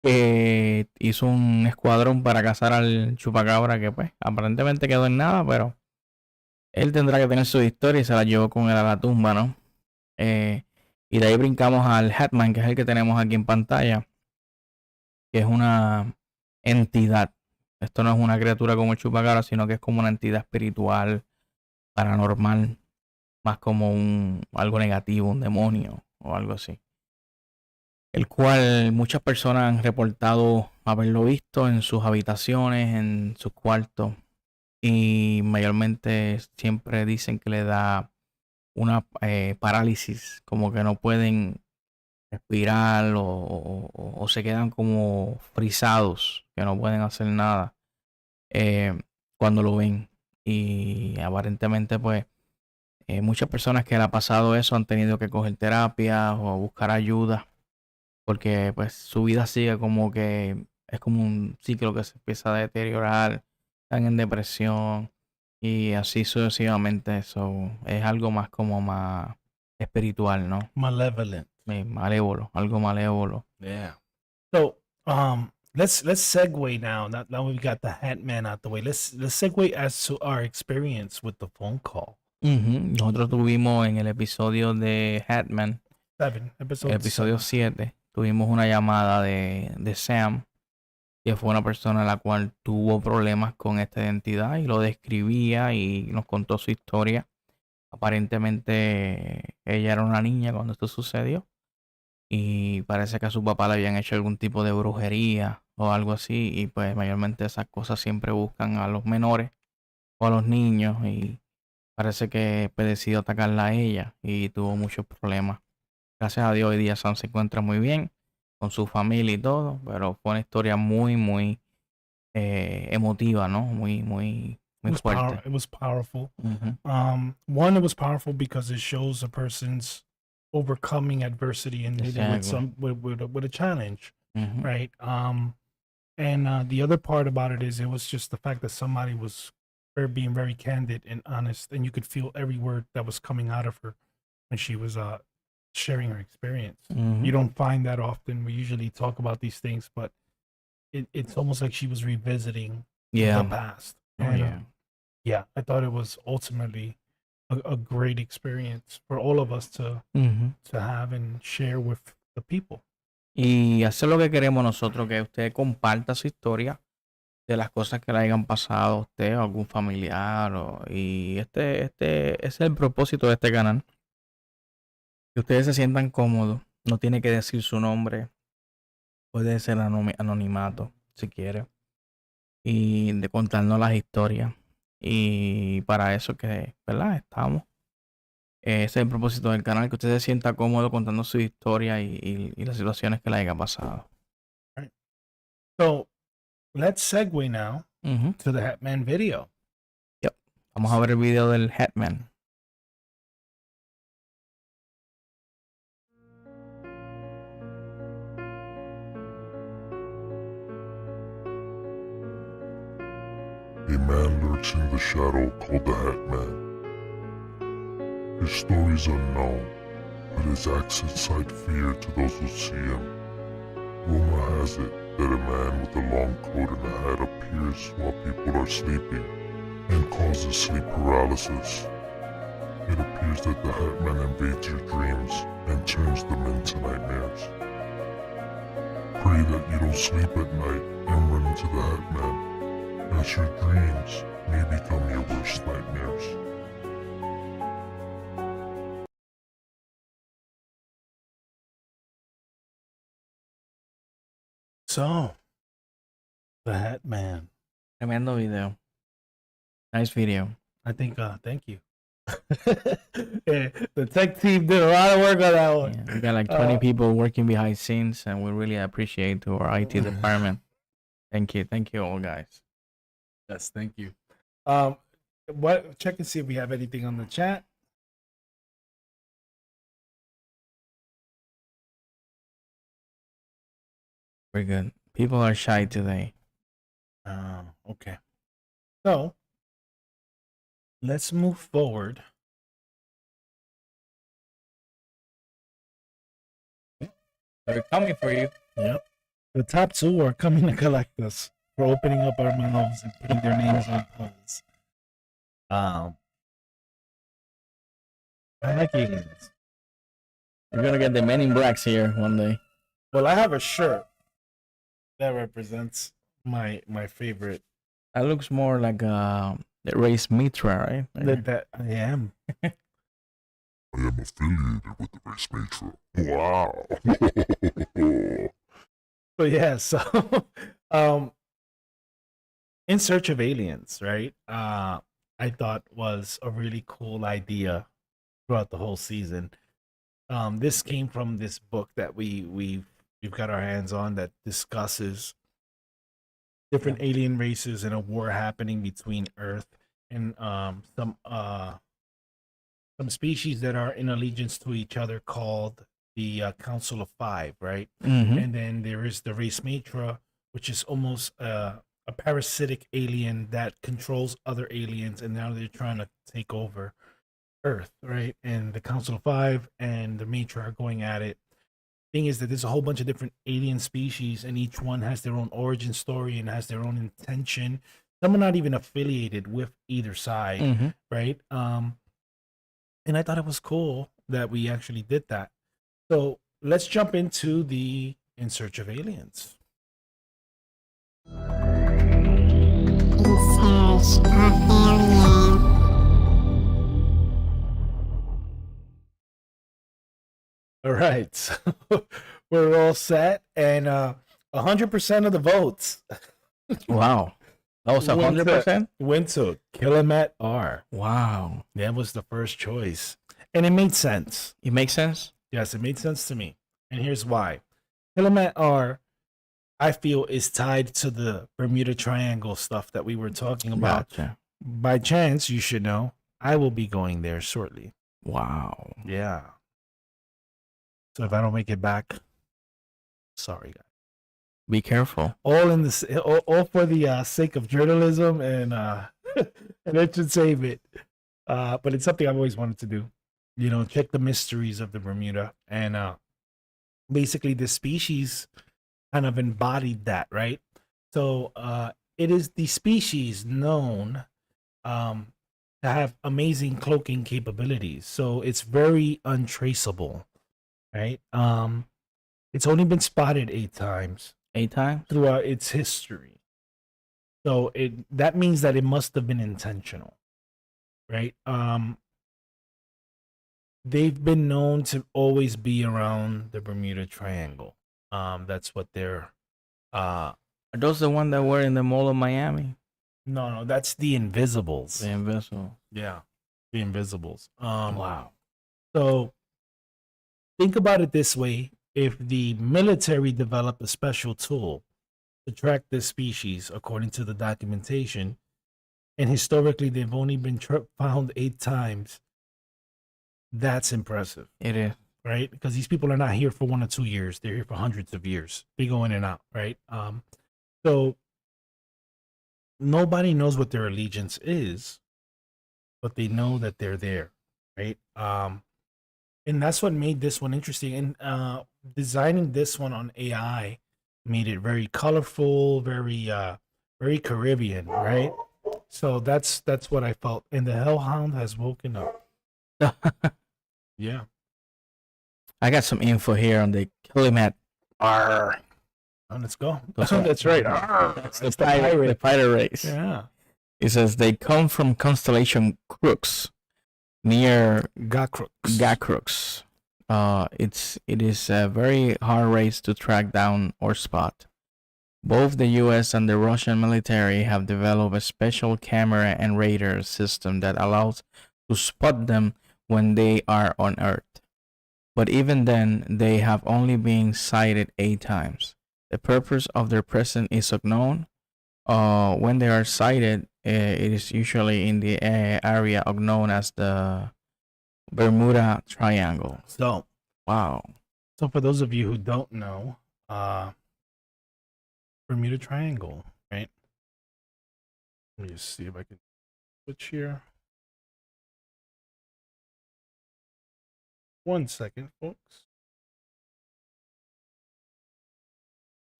que hizo un escuadrón para cazar al chupacabra, que pues aparentemente quedó en nada, pero él tendrá que tener su historia y se la llevó con él a la tumba, ¿no? Y de ahí brincamos al Hatman, que es el que tenemos aquí en pantalla, que es una entidad. Esto no es una criatura como el chupacabra, sino que es como una entidad espiritual, paranormal, más como algo negativo, un demonio o algo así. El cual muchas personas han reportado haberlo visto en sus habitaciones, en sus cuartos, y mayormente siempre dicen que le da una parálisis, como que no pueden respirar o se quedan como frisados, que no pueden hacer nada cuando lo ven. Y aparentemente pues Muchas personas que le ha pasado eso han tenido que coger terapia o buscar ayuda porque pues su vida sigue como que es como un ciclo que se empieza a deteriorar, están en depresión y así sucesivamente. Eso es algo más como más espiritual, ¿no? Malevolent. Malévolo, algo malévolo. Yeah. So let's segue now. Now we've got the Hat Man out the way. Let's segue as to our experience with the phone call. Nosotros tuvimos en el episodio de Hatman, el Episode episodio 7. 7, tuvimos una llamada de Sam, que fue una persona la cual tuvo problemas con esta identidad y lo describía y nos contó su historia. Aparentemente ella era una niña cuando esto sucedió y parece que a su papá le habían hecho algún tipo de brujería o algo así y pues mayormente esas cosas siempre buscan a los menores o a los niños y parece que pues, decidió atacarla a ella y tuvo muchos problemas. Gracias a Dios hoy día Sam se encuentra muy bien con su familia y todo, pero fue una historia muy emotiva, ¿no? Muy fuerte. It was powerful. Ujú. One, it was powerful because it shows a person's overcoming adversity and maybe with Exactly. with a challenge, Ujú. right? And the other part about it is it was just the fact that somebody was being very candid and honest, and you could feel every word that was coming out of her when she was sharing her experience. Ujú. You don't find that often. We usually talk about these things, but it's almost like she was revisiting the Yeah. past. Oh, And yeah. yeah, I thought it was ultimately a great experience for all of us to Ujú. have and share with the people. Y hacer lo que queremos nosotros, que usted comparta su historia de las cosas que le hayan pasado a usted o a algún familiar. Y este es el propósito de este canal. Que ustedes se sientan cómodos. No tiene que decir su nombre. Puede ser anonimato, si quiere. Y de contarnos las historias. Y para eso que, ¿verdad? Estamos. Ese es el propósito del canal, que usted se sienta cómodo contando su historia y las situaciones que le haya pasado. So let's segue now Ujú. to the Hatman video. Yep. Vamos a ver el video del Hatman. A man lurks in the shadow called the Hat Man. His story is unknown, but his acts incite fear to those who see him. Rumor has it that a man with a long coat and a hat appears while people are sleeping and causes sleep paralysis. It appears that the Hat Man invades your dreams and turns them into nightmares. Pray that you don't sleep at night and run into the Hat Man, as your dreams may become your worst nightmares. So the Hatman. Tremendo video. Nice video. I think thank you. Yeah, the tech team did a lot of work on that one. Yeah, we got like 20 people working behind scenes, and we really appreciate to our IT department. Thank you all, guys. Yes, thank you. What check and see if we have anything on the chat. We're good. People are shy today. Okay. So let's move forward. They're coming for you. Yep. The top two are coming to collect us for opening up our mouths and putting their names on polls. I like aliens. We're gonna get the Men in Blacks here one day. Well, I have a shirt that represents my favorite. That looks more like the race Mitra, right? That I am. I am affiliated with the race Matra. Wow. So yeah, so In Search of Aliens, right? I thought was a really cool idea throughout the whole season. This came from this book that we've got our hands on that discusses different alien races and a war happening between Earth and some some species that are in allegiance to each other called the Council of Five, right? Mm-hmm. And then there is the race Matra, which is almost a parasitic alien that controls other aliens, and now they're trying to take over Earth, right? And the Council of Five and the Matra are going at it. Thing is that there's a whole bunch of different alien species, and each one has their own origin story and has their own intention. Some are not even affiliated with either side, Mm-hmm. right? And I thought it was cool that we actually did that. So let's jump into the In Search of Aliens. In search of aliens. All right, so we're all set, and 100% of the votes Wow. That was Went to- 100%? went to Killamet R. Wow. That was the first choice, and it made sense. It makes sense? Yes, it made sense to me, and here's why. Killamet R, I feel, is tied to the Bermuda Triangle stuff that we were talking about. Gotcha. By chance, you should know, I will be going there shortly. Wow. Yeah. So if I don't make it back, sorry, guys. Be careful. All in the all for the sake of journalism and and entertainment. But it's something I've always wanted to do. You know, check the mysteries of the Bermuda, and basically this species kind of embodied that, right? So it is the species known to have amazing cloaking capabilities. So it's very untraceable, right? It's only been spotted 8 times 8 times? throughout its history. So that means that it must have been intentional, right? They've been known to always be around the Bermuda Triangle. That's what they're Are those the one that were in the Mall of Miami? no, that's the Invisibles. The invisible. Yeah, the Invisibles. Wow. So think about it this way: if the military developed a special tool to track this species, according to the documentation, and historically they've only been found 8 times, that's impressive, It is. right? Because these people are not here for 1 or 2 years; they're here for hundreds of years. They go in and out, right? So nobody knows what their allegiance is, but they know that they're there, right? And that's what made this one interesting. And designing this one on AI made it very colorful, very Caribbean, right? So that's what I felt. And the Hellhound has woken up. Yeah. I got some info here on the Killamet R. Oh, let's go. Those are- That's right. That's That's the pirate race. Yeah. It says they come from constellation Crux near Crooks. Crux. It is a very hard race to track down or spot. Both the US and the Russian military have developed a special camera and radar system that allows to spot them when they are on Earth. But even then, they have only been sighted 8 times. The purpose of their presence is unknown. When they are sighted, it is usually in the area known as the Bermuda Triangle. So Wow. for those of you who don't know, Bermuda Triangle, right? Let me just see if I can switch here. 1 second, folks.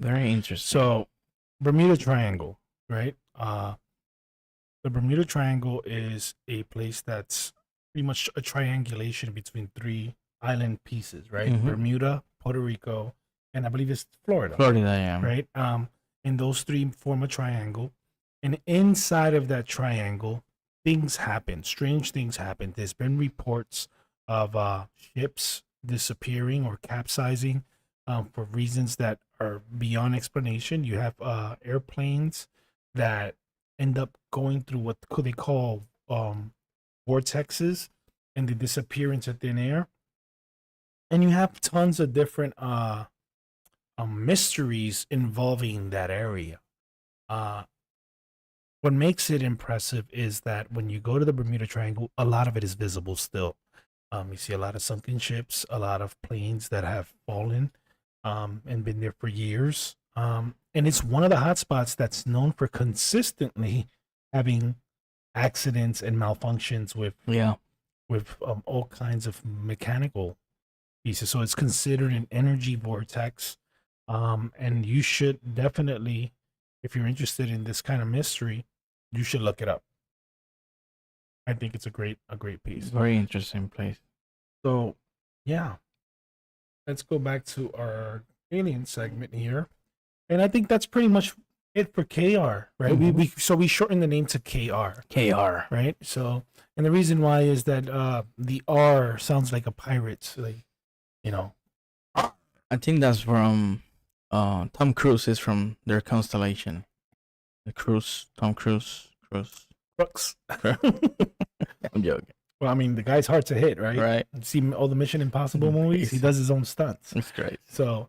Very interesting. So, Bermuda Triangle, right? The Bermuda Triangle is a place that's pretty much a triangulation between 3 island pieces, right? Mhm. Bermuda, Puerto Rico, and I believe it's Florida. Florida, yeah. Right? And those 3 form a triangle. And inside of that triangle, things happen. Strange things happen. There's been reports of ships disappearing or capsizing for reasons that are beyond explanation. You have airplanes that end up going through what they call vortexes, and they disappear into thin air. And you have tons of different mysteries involving that area. What makes it impressive is that when you go to the Bermuda Triangle, a lot of it is visible still. You see a lot of sunken ships, a lot of planes that have fallen and been there for years. And it's one of the hotspots that's known for consistently having accidents and malfunctions with Yeah. all kinds of mechanical pieces. So it's considered an energy vortex. And you should definitely, if you're interested in this kind of mystery, you should look it up. I think it's a great piece. Very interesting place. So, yeah, let's go back to our alien segment here, and I think that's pretty much it for KR, right? We shortened the name to KR, right? So, and the reason why is that the R sounds like a pirate, like, you know. I think that's from Tom Cruise is from their constellation. The Cruise, Tom Cruise. Crooks. I'm joking. Well, I mean, the guy's hard to hit, right? Right. See all the Mission Impossible movies? He does his own stunts. It's great. So,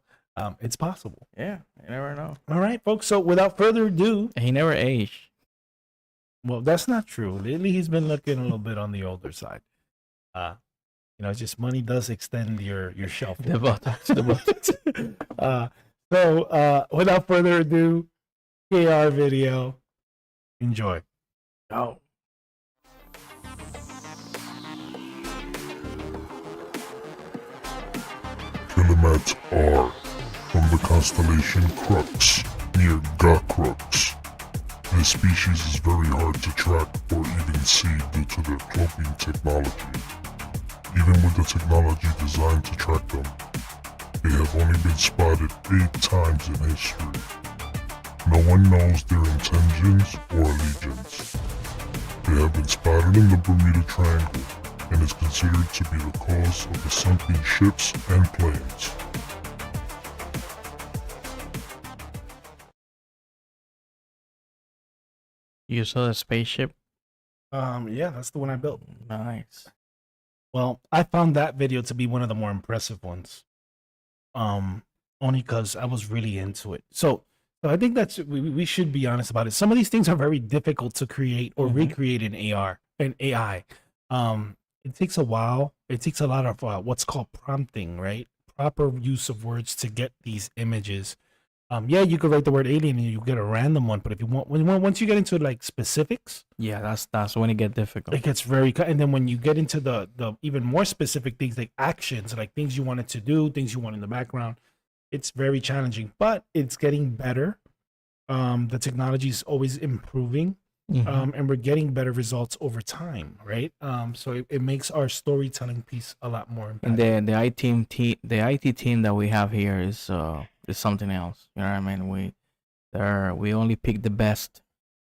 it's possible. Yeah, you never know. All right, folks. So, without further ado, He never aged. well, that's not true. Lately, he's been looking a little bit on the older side. It's just money does extend your shelf. The buttocks. So, without further ado, KR video. Enjoy. Oh. Kilimats are from the constellation Crux near Crux. This species is very hard to track or even see due to their cloaking technology. Even with the technology designed to track them, they have only been spotted 8 times in history. No one knows their intentions or allegiance. They have been spotted in the Bermuda Triangle and is considered to be the cause of the sunken ships and planes. You saw the spaceship? Yeah, that's the one I built. Nice. Well, I found that video to be one of the more impressive ones. Only because I was really into it. So I think that's we should be honest about it. Some of these things are very difficult to create or recreate in AR and AI. It takes a while. It takes a lot of what's called prompting, right? Proper use of words to get these images. Yeah, you could write the word alien and you get a random one, but if you want, once you get into like specifics, Yeah, that's when it gets difficult. it gets very and then when you get into the even more specific things like actions, like things you wanted to do, things you want in the background, it's very challenging, but it's getting better. The technology is always improving. And we're getting better results over time, right? So it makes our storytelling piece a lot more And impactful. the IT team that we have here is something else. You know what I mean? We only pick the best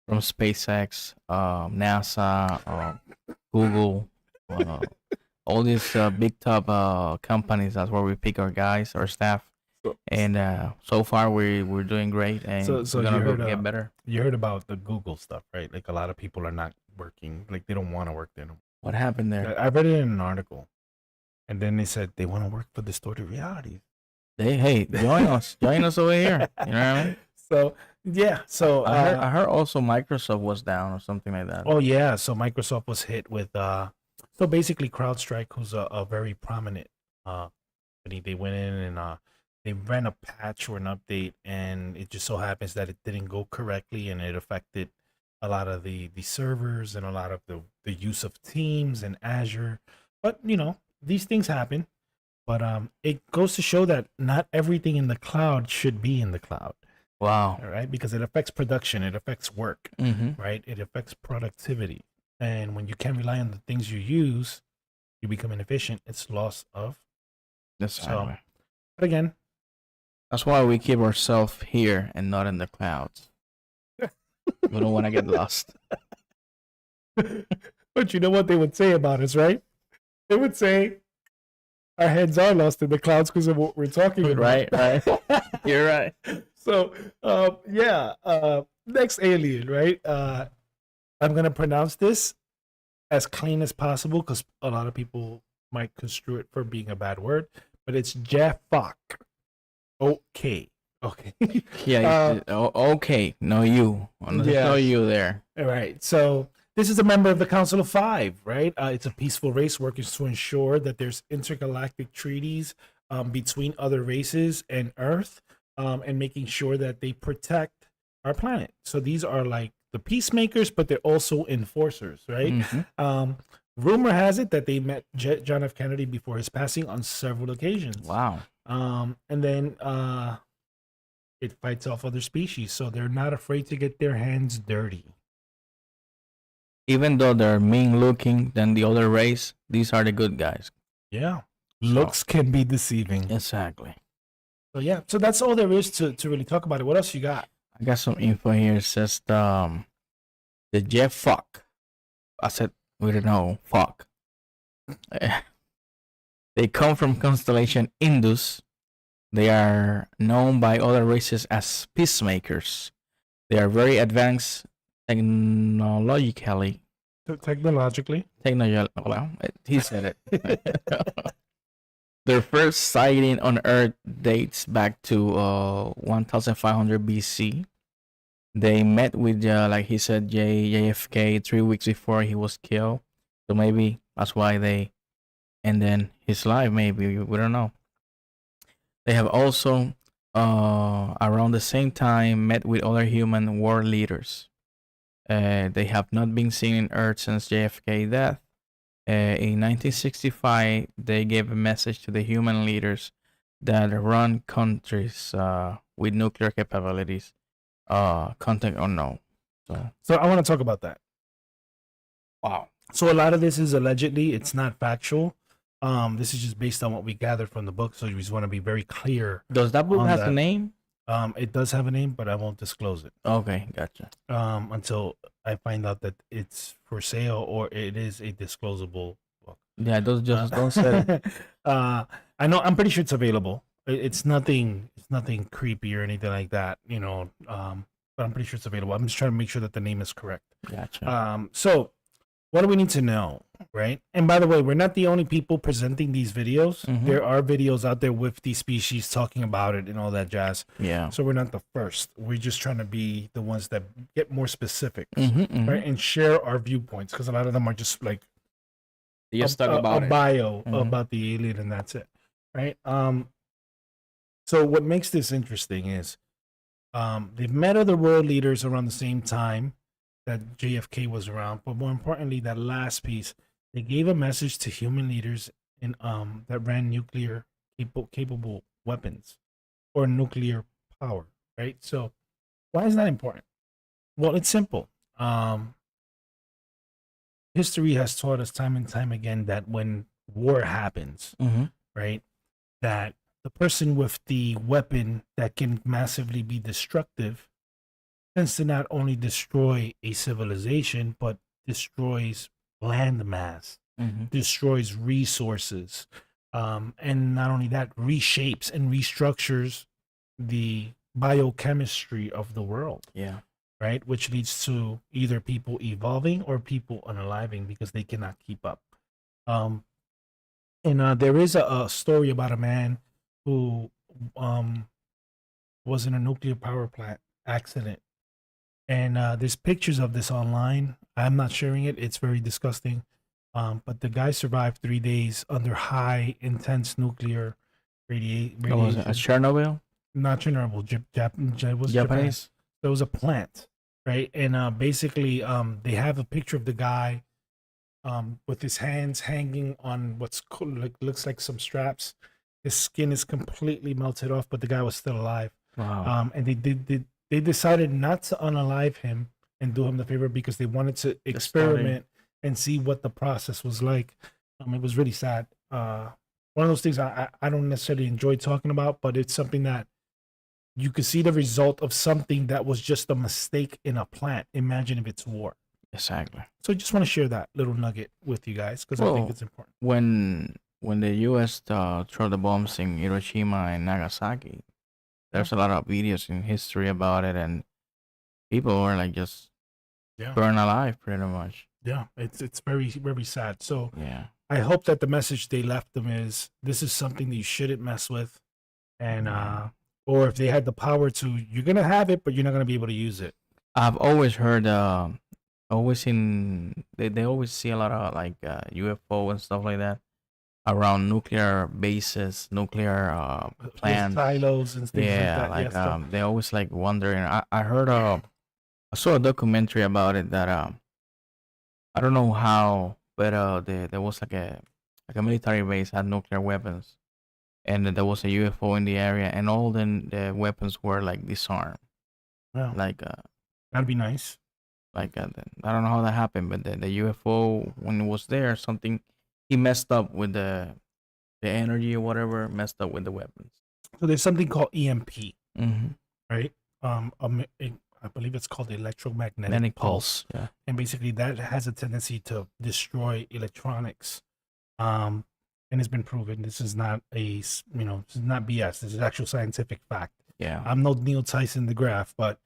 from SpaceX, NASA, Google, all these big top companies. That's where we pick our guys, our staff. And so far we're doing great, and So we're you gonna heard, get better. You heard about the Google stuff, right? Like a lot of people are not working, like they don't want to work there. No more. What happened there? I read it in an article, and then they said they want to work for distorted realities. Hey, join us over here. You know what I mean? So yeah, so I heard also Microsoft was down or something like that. oh yeah, so Microsoft was hit with so basically CrowdStrike, who's a very prominent company, they went in and they ran a patch or an update, and it just so happens that it didn't go correctly, and it affected a lot of the servers and a lot of the use of Teams and Azure. But these things happen. But it goes to show that not everything in the cloud should be in the cloud. Wow. All right, because it affects production, it affects work, Mm-hmm. right? It affects productivity, and when you can't rely on the things you use, you become inefficient. It's loss of. That's So, but again, That's why we keep ourselves here and not in the clouds. We don't want to get lost. but you know what they would say about us, right? They would say our heads are lost in the clouds because of what we're talking about. Right. You're right. So, next alien, right? I'm gonna pronounce this as clean as possible because a lot of people might construe it for being a bad word, but it's Jafak. Okay. Yeah. Okay. No you. Yeah. No you there. All right. So this is a member of the Council of Five, right? It's a peaceful race working to ensure that there's intergalactic treaties between other races and Earth, and making sure that they protect our planet. So these are like the peacemakers, but they're also enforcers, right? Mhm. Rumor has it that they met John F. Kennedy before his passing on several occasions. Wow. And then it fights off other species, so they're not afraid to get their hands dirty. Even though they're mean looking than the other race, these are the good guys. Yeah, looks can be deceiving. Exactly. So yeah, so that's all there is to really talk about it. What else you got? I got some info here. It says the Jeff fuck. I said we don't know fuck. They come from constellation Indus. They are known by other races as peacemakers. They are very advanced technologically. Technologically, Well, he said it. Their first sighting on Earth dates back to 1500 BC. They met with, like he said, JFK 3 weeks before he was killed. So maybe that's why they ended his life. Maybe we don't know. They have also, around the same time, met with other human world leaders. They have not been seen in Earth since JFK death. In 1965, they gave a message to the human leaders that run countries with nuclear capabilities, contact or no. so I want to talk about that. Wow. So a lot of this is allegedly; it's not factual. This is just based on what we gathered from the book. So we just want to be very clear. Does that book On have that. a name? It does have a name, but I won't disclose it Okay, gotcha. until I find out that it's for sale or it is a disclosable book. Yeah, don't say it. I know. I'm pretty sure it's available. It's nothing. It's nothing creepy or anything like that. But I'm pretty sure it's available. I'm just trying to make sure that the name is correct. Gotcha. So what do we need to know, right? And by the way, we're not the only people presenting these videos. Mhm. There are videos out there with these species talking about it and all that jazz. Yeah. So we're not the first. We're just trying to be the ones that get more specific, Mm-hmm, right? And share our viewpoints because a lot of them are just like Just a, talk about a it. bio Mhm. about the alien and that's it, right? So what makes this interesting is they've met other world leaders around the same time that JFK was around, but more importantly, that last piece, they gave a message to human leaders in that ran nuclear capable weapons or nuclear power, right? So why is that important? Well, it's simple. History has taught us time and time again that when war happens, Mm-hmm. right, that the person with the weapon that can massively be destructive tends to not only destroy a civilization, but destroys landmass, Mm-hmm. destroys resources, and not only that, reshapes and restructures the biochemistry of the world, Yeah. right? Which leads to either people evolving or people unaliving because they cannot keep up. And there is a story about a man who was in a nuclear power plant accident. And there's pictures of this online. I'm not sharing it. It's very disgusting. But the guy survived 3 days under high, intense nuclear What was it? radiation. Chernobyl? Not Chernobyl, it was Japan. Japanese? There was a plant, right? And basically, they have a picture of the guy with his hands hanging on what's looks like some straps. His skin is completely melted off, but the guy was still alive. Wow. And they decided not to unalive him and do him the favor because they wanted to experiment and see what the process was like. It was really sad. One of those things I don't necessarily enjoy talking about, but it's something that you could see the result of something that was just a mistake in a plant. Imagine if it's war. Exactly. So I just want to share that little nugget with you guys because I think Well, it's important. When the U.S. Threw the bombs in Hiroshima and Nagasaki, there's a lot of videos in history about it, and people were like just Yeah. burned alive, pretty much. Yeah, it's very, very sad. So Yeah. I hope that the message they left them is this is something that you shouldn't mess with. And or if they had the power to, you're gonna have it, but you're not gonna be able to use it. I've always heard always they always see a lot of like UFO and stuff like that around nuclear bases, nuclear plants. silos and things Yeah, like that. like Yeah, so they always like wondering. I heard I saw a documentary about it that I don't know how, but there was like a military base had nuclear weapons, and there was a UFO in the area, and all the weapons were like disarmed. well, Like that'd be nice. I don't know how that happened, but the UFO when it was there, something he messed up with the energy or whatever, messed up with the weapons. So there's something called EMP, Mm-hmm. right? I believe it's called electromagnetic Magnetic pulse. pulse. Yeah. And basically that has a tendency to destroy electronics. And it's been proven. This is not this is not BS. This is actual scientific fact. Yeah. I'm no Neil Tyson DeGraff, but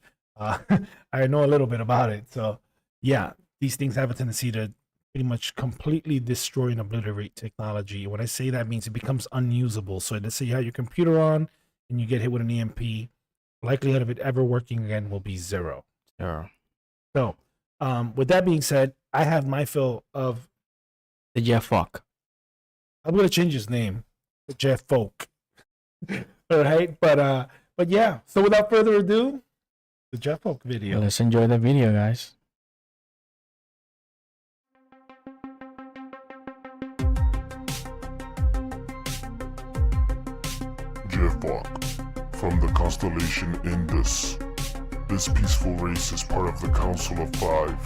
I know a little bit about it. So yeah, these things have a tendency to pretty much completely destroy and obliterate technology. When I say that, means it becomes unusable. So let's say you have your computer on and you get hit with an EMP, likelihood of it ever working again will be zero. Sure. So with that being said, I have my fill of The Jeff Fuck. I'm gonna change his name to Jeff Folk. All right, but yeah. So without further ado, the Jeff Folk video. Let's enjoy the video, guys. Jeffbok, from the constellation Indus. This peaceful race is part of the Council of Five.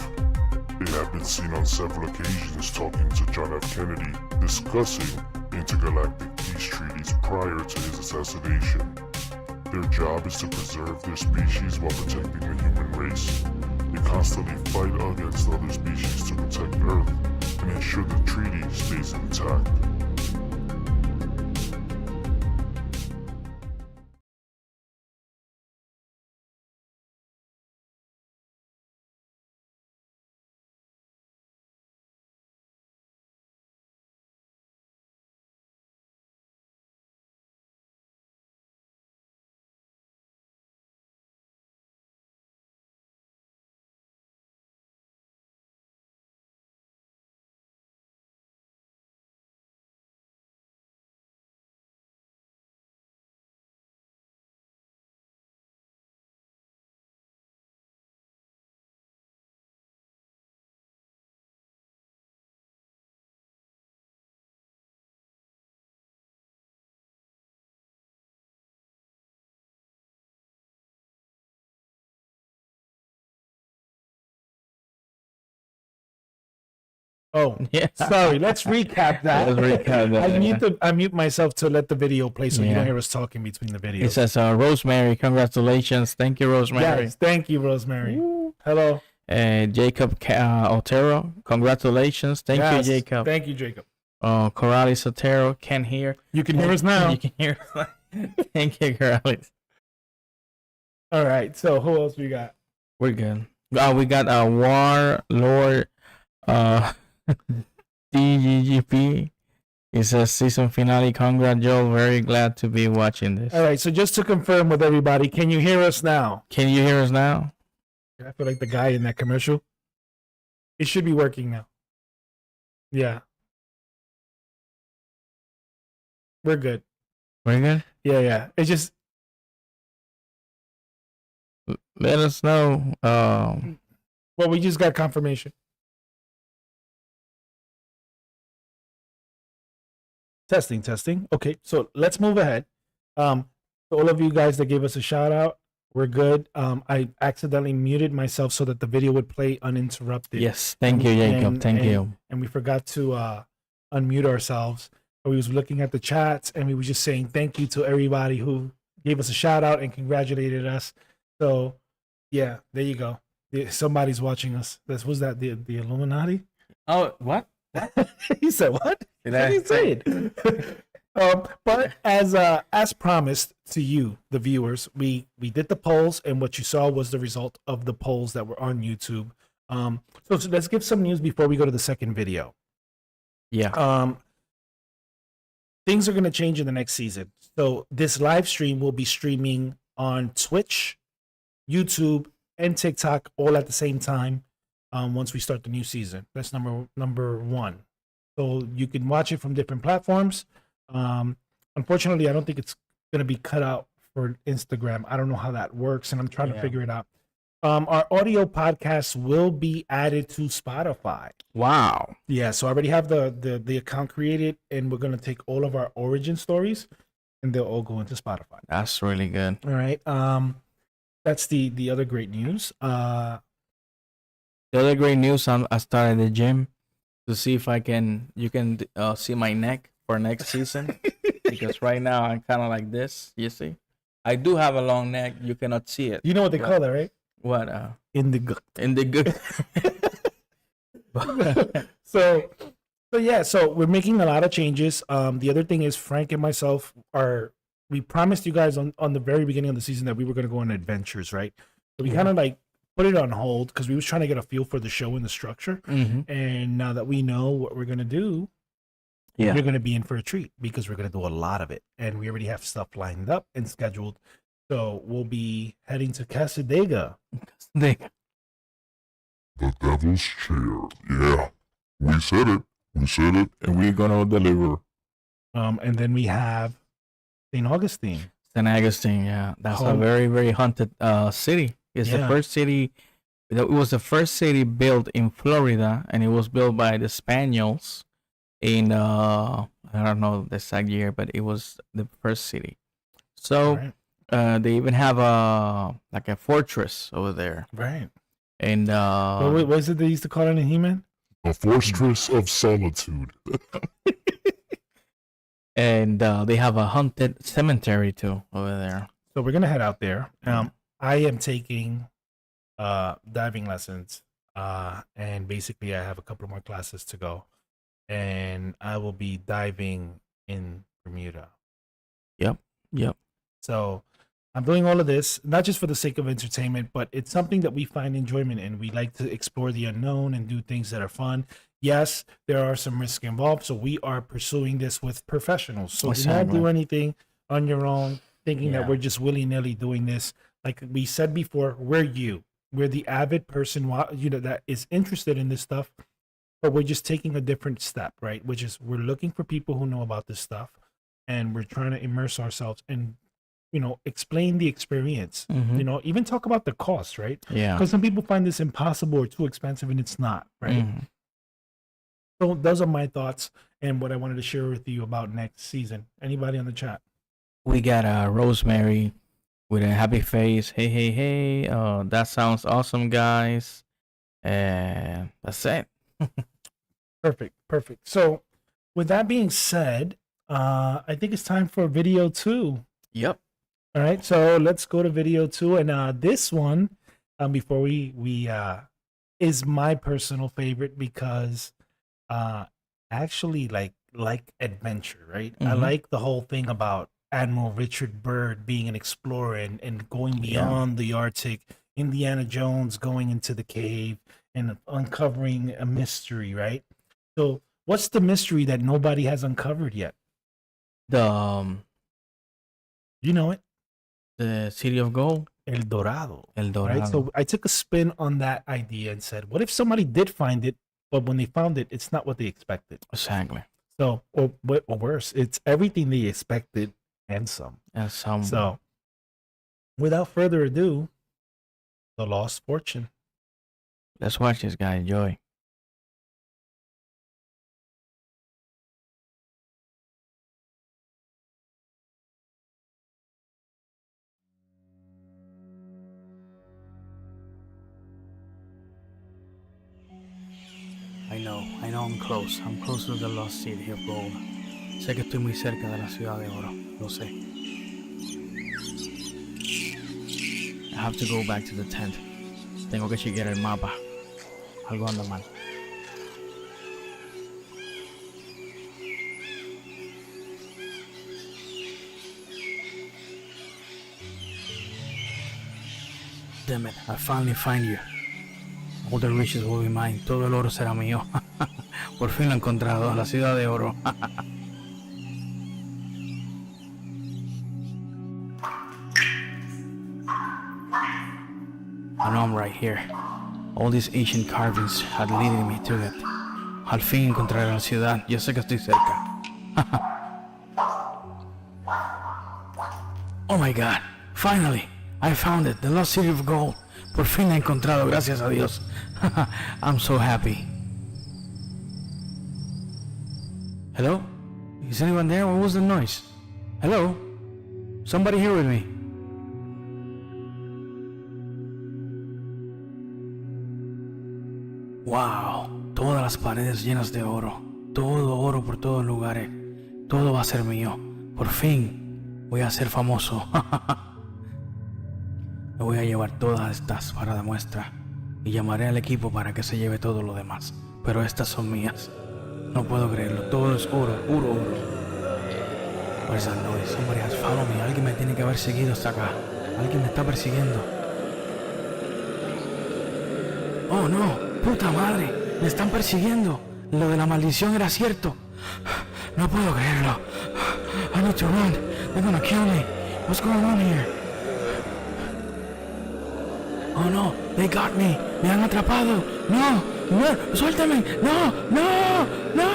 They have been seen on several occasions talking to John F. Kennedy, discussing intergalactic peace treaties prior to his assassination. Their job is to preserve their species while protecting the human race. They constantly fight against other species to protect Earth and ensure the treaty stays intact. Oh, Yeah. sorry. Let's recap that. Let's recap that. I mute myself to let the video play so you Yeah. don't hear us talking between the videos. It says Rosemary, congratulations. Thank you, Rosemary. Yes, thank you, Rosemary. Hello. Jacob Otero, congratulations. Thank you, Yes, Jacob. Thank you, Jacob. Corrales Otero, can hear. You can hear us now. You can hear us. Thank you, Corrales. All right. So who else we got? We're good. We got War Lord DGGP. It says season finale. Congrats, Joel. Very glad to be watching this. All right. So just to confirm with everybody, can you hear us now? Can you hear us now? I feel like the guy in that commercial. It should be working now. Yeah. We're good. We're good. Yeah. It's just Let us know. well, we just got confirmation. Testing. Okay, so let's move ahead. To all of you guys that gave us a shout out, we're good. I accidentally muted myself so that the video would play uninterrupted. Yes. Thank you, Jacob. Thank you. And we forgot to unmute ourselves. We was looking at the chats and we were just saying thank you to everybody who gave us a shout out and congratulated us. So yeah, there you go. Somebody's watching us. Was that the Illuminati? Oh, what? He said what? Did What I did he say it? But as promised to you, the viewers, we did the polls, and what you saw was the result of the polls that were on YouTube. So let's give some news before we go to the second video. Yeah. Things are going to change in the next season. So this live stream will be streaming on Twitch, YouTube, and TikTok all at the same time. once we start the new season. That's number one. So you can watch it from different platforms. Unfortunately, I don't think it's going to be cut out for Instagram. I don't know how that works, and I'm trying to figure it out. Our audio podcasts will be added to Spotify. Wow. Yeah, so I already have the account created, and we're gonna take all of our origin stories, and they'll all go into Spotify. That's really good. All right. That's the other great news. The other great news, I started the gym to see if you can see my neck for next season. Because right now I'm kind of like this, you see. I do have a long neck. You cannot see it. You know what they call that, right? What? In the gut. In the good. So yeah, so we're making a lot of changes. The other thing is Frank and myself we promised you guys on the very beginning of the season that we were going to go on adventures, right? So we kind of like put it on hold because we was trying to get a feel for the show and the structure. And now that we know what we're going to do, you're going to be in for a treat because we're going to do a lot of it. And we already have stuff lined up and scheduled. So we'll be heading to Casadega. The Devil's Chair. Yeah. We said it. And we're gonna deliver. And then we have St. Augustine. St. Augustine, yeah. That's a Home. very, very haunted city. It's the first city. It was the first city built in Florida, and it was built by the Spaniards in I don't know the exact year, but it was the first city. So they even have a fortress over there. Right. And what is it they used to call it in He-Man? A Fortress of Solitude. And they have a haunted cemetery too over there. So we're gonna head out there. I am taking diving lessons, and basically I have a couple more classes to go, and I will be diving in Bermuda. Yep. So I'm doing all of this not just for the sake of entertainment, but it's something that we find enjoyment in. We like to explore the unknown and do things that are fun. Yes, there are some risks involved, so we are pursuing this with professionals. So do not do anything on your own, thinking that we're just willy-nilly doing this. Like we said before, we're the avid person, that is interested in this stuff, but we're just taking a different step, right? Which is we're looking for people who know about this stuff, and we're trying to immerse ourselves and explain the experience. Even talk about the cost, right? Yeah. Because some people find this impossible or too expensive, and it's not, right? So those are my thoughts and what I wanted to share with you about next season. Anybody on the chat? We got Rosemary with a happy face. Hey. That sounds awesome, guys. And that's it. Perfect. So with that being said, I think it's time for video 2. Yep. All right, so let's go to video 2, and this one, before we is my personal favorite because actually like adventure, right? I like the whole thing about Admiral Richard Byrd being an explorer and going beyond the Arctic, Indiana Jones going into the cave and uncovering a mystery, right? So what's the mystery that nobody has uncovered yet? You know it. The City of Gold. El Dorado. Right? So I took a spin on that idea and said, what if somebody did find it, but when they found it, it's not what they expected? Exactly. So, or worse, it's everything they expected and some. So, without further ado, The Lost Fortune. Let's watch this guy. Enjoy. I know I'm close. I'm close to the lost city of gold. Sé que estoy muy cerca de la ciudad de oro. Lo sé. I have to go back to the tent. Tengo que chequear el mapa. Algo anda mal. Damn it, I finally find you. All the riches will be mine. Todo el oro será mío. Por fin lo he encontrado, la ciudad de oro. I know I'm right here. All these ancient carvings had leading me to it. Al fin encontraré la ciudad. Yo sé que estoy cerca. Oh my God. Finally, I found it. The lost city of gold. Por fin la he encontrado, gracias a Dios. I'm so happy. Hello? Is anyone there? What was the noise? Hello? Somebody here with me? Wow, todas las paredes llenas de oro. Todo oro por todos lugares. Todo va a ser mío. Por fin voy a ser famoso. Me voy a llevar todas estas para la muestra. Y llamaré al equipo para que se lleve todo lo demás. Pero estas son mías. No puedo creerlo. Todo es oro, puro oro. What is that noise? Somebody has followed me. Alguien me tiene que haber seguido hasta acá. Alguien me está persiguiendo. Oh no, puta madre. Me están persiguiendo. Lo de la maldición era cierto. No puedo creerlo. I need to run. They're gonna kill me. What's going on here? Oh no, they got me. Me han atrapado. No, no, suéltame. No, no, no.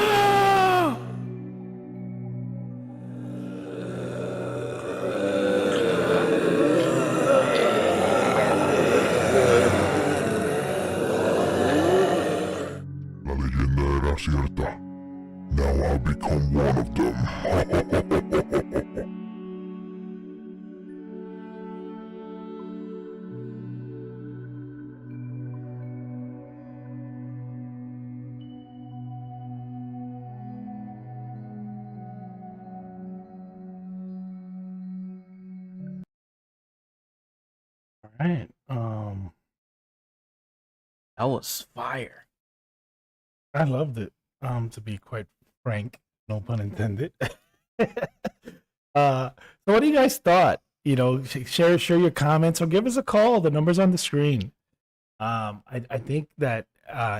La leyenda era cierta. Now I'll become one of them. All right. That was fire. I loved it. To be quite frank, no pun intended. So what do you guys thought? You know, share your comments or give us a call. The number's on the screen. I think that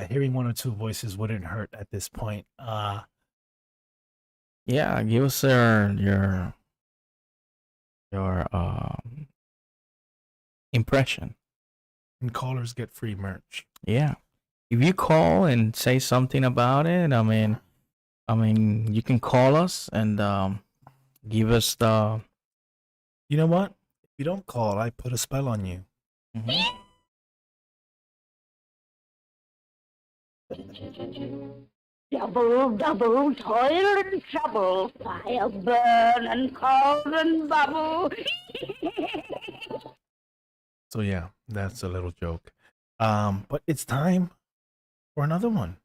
hearing one or two voices wouldn't hurt at this point. Yeah, give us your impression. And callers get free merch. Yeah. If you call and say something about it, I mean, you can call us and give us the. You know what? If you don't call, I put a spell on you. Double, double, toil and trouble, fire burn and cauldron bubble. So yeah, that's a little joke. But it's time for another one.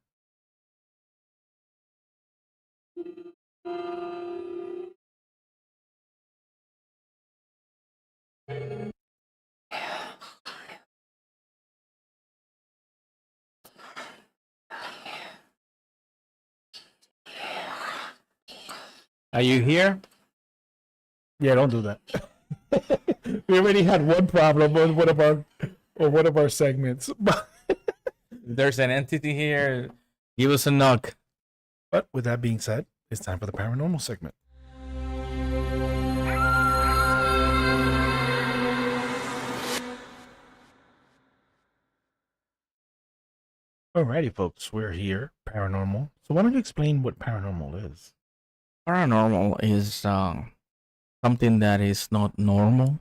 Are you here? Yeah, don't do that. We already had one problem on one of our segments. There's an entity here. Give us a knock. But with that being said, it's time for the paranormal segment. Alrighty, folks, we're here, paranormal. So why don't you explain what paranormal is? Paranormal is something that is not normal,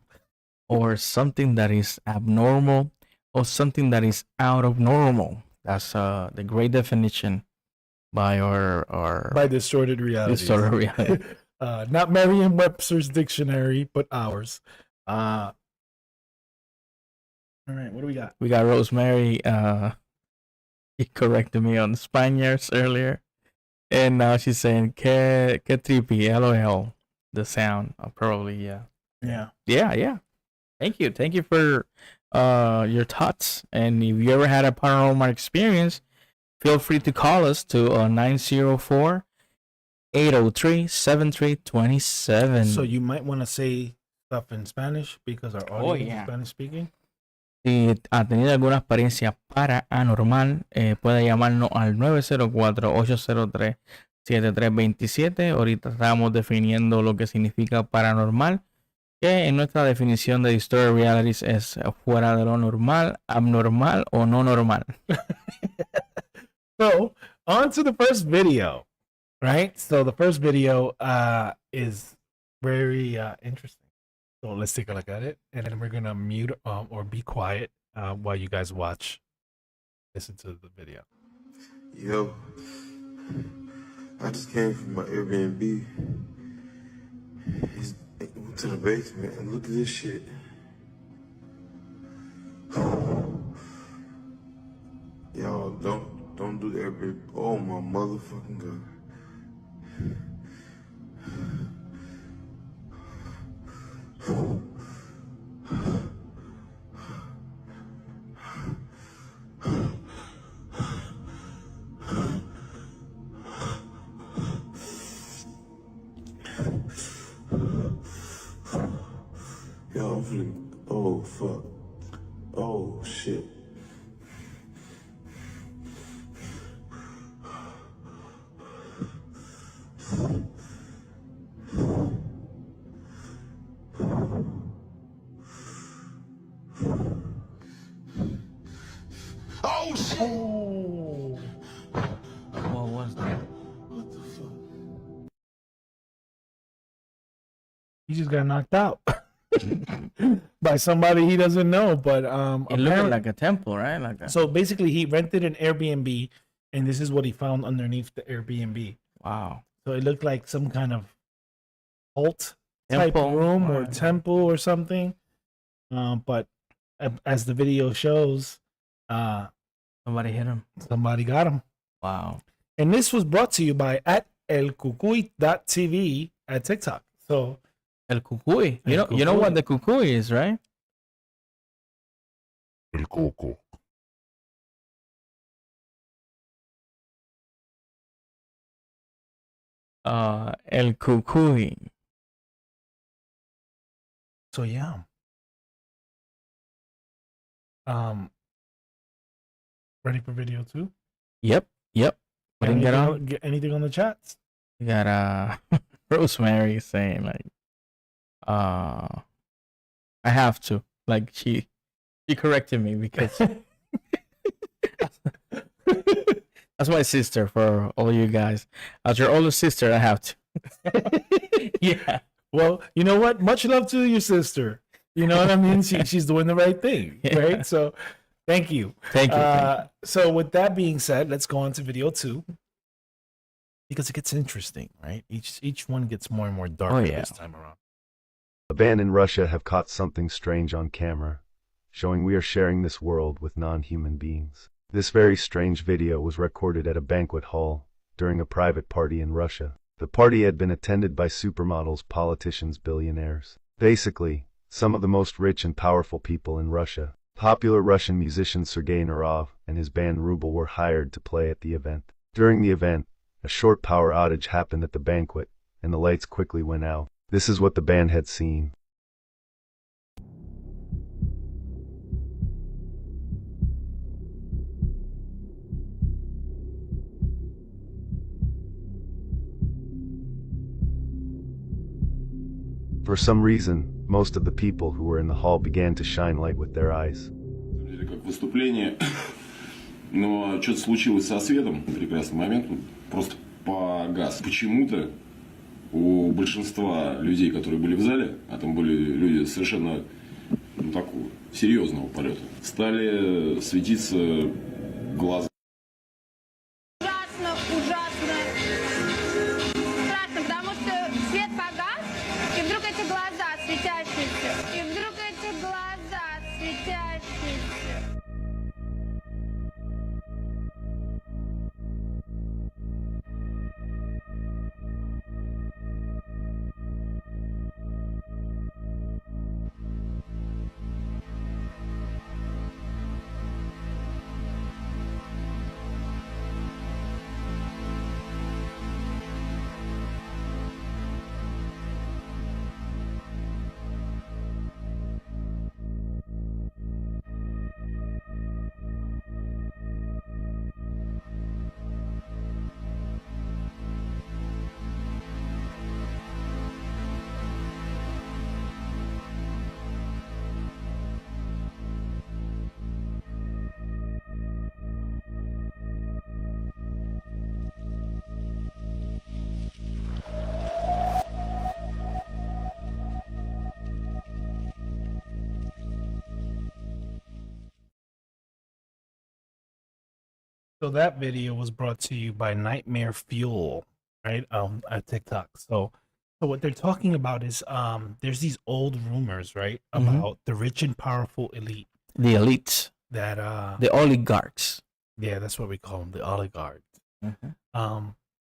or something that is abnormal, or something that is out of normal. That's the great definition by our By distorted reality. distorted reality. Not Merriam-Webster's dictionary, but ours. All right, what do we got? We got Rosemary. He corrected me on Spaniards earlier, and now she's saying que trippy, LOL. The sound, probably, yeah. Yeah. Thank you for your thoughts. And if you ever had a paranormal experience, feel free to call us to 904-803-7327. So you might want to say stuff in Spanish because our audience is Spanish speaking. Si ha tenido alguna experiencia paranormal, puede llamarnos al 904-803-7327. Ahorita estábamos definiendo lo que significa paranormal, ¿Qué en nuestra definición de Distorted Realities es fuera de lo normal, abnormal o no normal? So, on to the first video, right? So, the first video is very interesting. So, let's take a look at it. And then we're going to mute or be quiet while you guys listen to the video. Yo, I just came from my Airbnb. Went to the basement and look at this shit. Y'all don't do the Airbnb. Oh my motherfucking god. Yo, I'm feeling. Oh fuck. Oh shit. Oh shit. Oh, What was that? What the fuck? he just got knocked out by somebody he doesn't know. But It looked like a temple, right? Like a, so basically, he rented an Airbnb, and this is what he found underneath the Airbnb. wow. So it looked like some kind of cult type Temple, room or right. temple or something. But as the video shows, Somebody hit him. somebody got him. Wow. And this was brought to you by at elcucuy.tv at TikTok. So El cucuy. El You know what cucuy. the cucuy is, right? El Coco. El cucuy. so yeah. Ready for video 2? Yep. Putting it on. Anything on the chats? We got Rosemary saying like, I have to. Like she corrected me because that's my sister for all you guys. As your older sister, I have to. Yeah. Well, you know what? Much love to your sister. You know what I mean? She's doing the right thing, Yeah. right? So, thank you. Thank you. So, with that being said, let's go on to video 2 because it gets interesting, right? Each one gets more and more dark Oh, yeah. this time around. A band in Russia have caught something strange on camera, showing we are sharing this world with non-human beings. This very strange video was recorded at a banquet hall during a private party in Russia. The party had been attended by supermodels, politicians, billionaires. Basically, some of the most rich and powerful people in Russia. Popular Russian musician Sergei Narov and his band Ruble were hired to play at the event. During the event, a short power outage happened at the banquet, and the lights quickly went out. This is what the band had seen. For some reason, most of the people who were in the hall began to shine light with their eyes. Как выступление, но что-то случилось со светом. Прекрасный момент, он просто погас. Почему-то у большинства людей, которые были в зале, а там были люди совершенно такого серьезного полета, стали светиться глаза. Ужасно, ужасно. Страшно, потому что свет погас, и вдруг эти глаза светящиеся. И вдруг эти глаза светящиеся. So that video was brought to you by Nightmare Fuel, right? At TikTok. So what they're talking about is there's these old rumors, right, about the rich and powerful elite. The elites, That the oligarchs. yeah, that's what we call them, the oligarchs.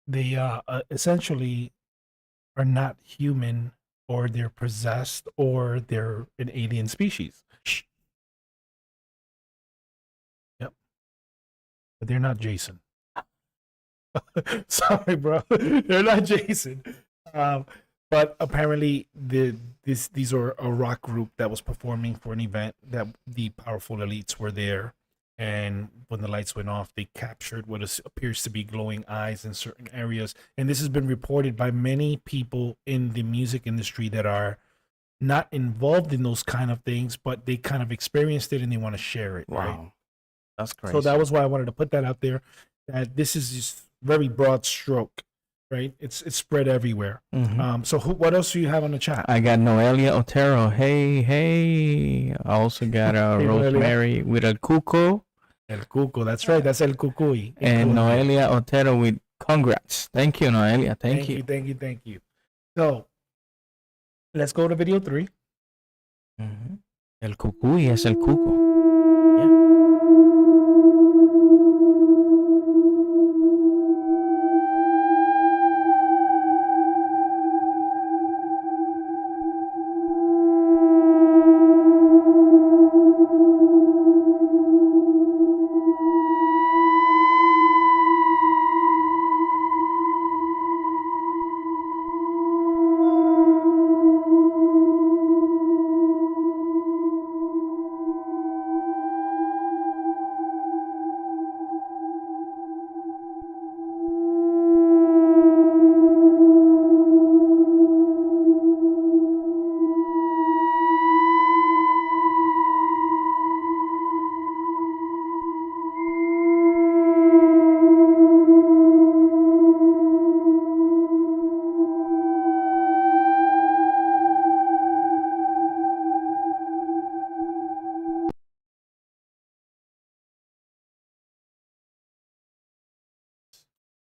They essentially are not human, or they're possessed, or they're an alien species. Yep. But they're not Jason. Sorry, bro. They're not Jason. But apparently these are a rock group that was performing for an event that the powerful elites were there. And when the lights went off, they captured what appears to be glowing eyes in certain areas. And this has been reported by many people in the music industry that are not involved in those kind of things, but they kind of experienced it and they want to share it. Wow. Right? That's crazy. So that was why I wanted to put that out there. That this is just very broad stroke, right? It's spread everywhere. So what else do you have on the chat? I got Noelia Otero. Hey. I also got Hey, Rosemary with El Cuco. El Cuco, that's right. That's El Cucuy. And Noelia Otero with congrats. Thank you, Noelia. Thank you. Thank you. So let's go to video 3. El Cucuy es el Cuco.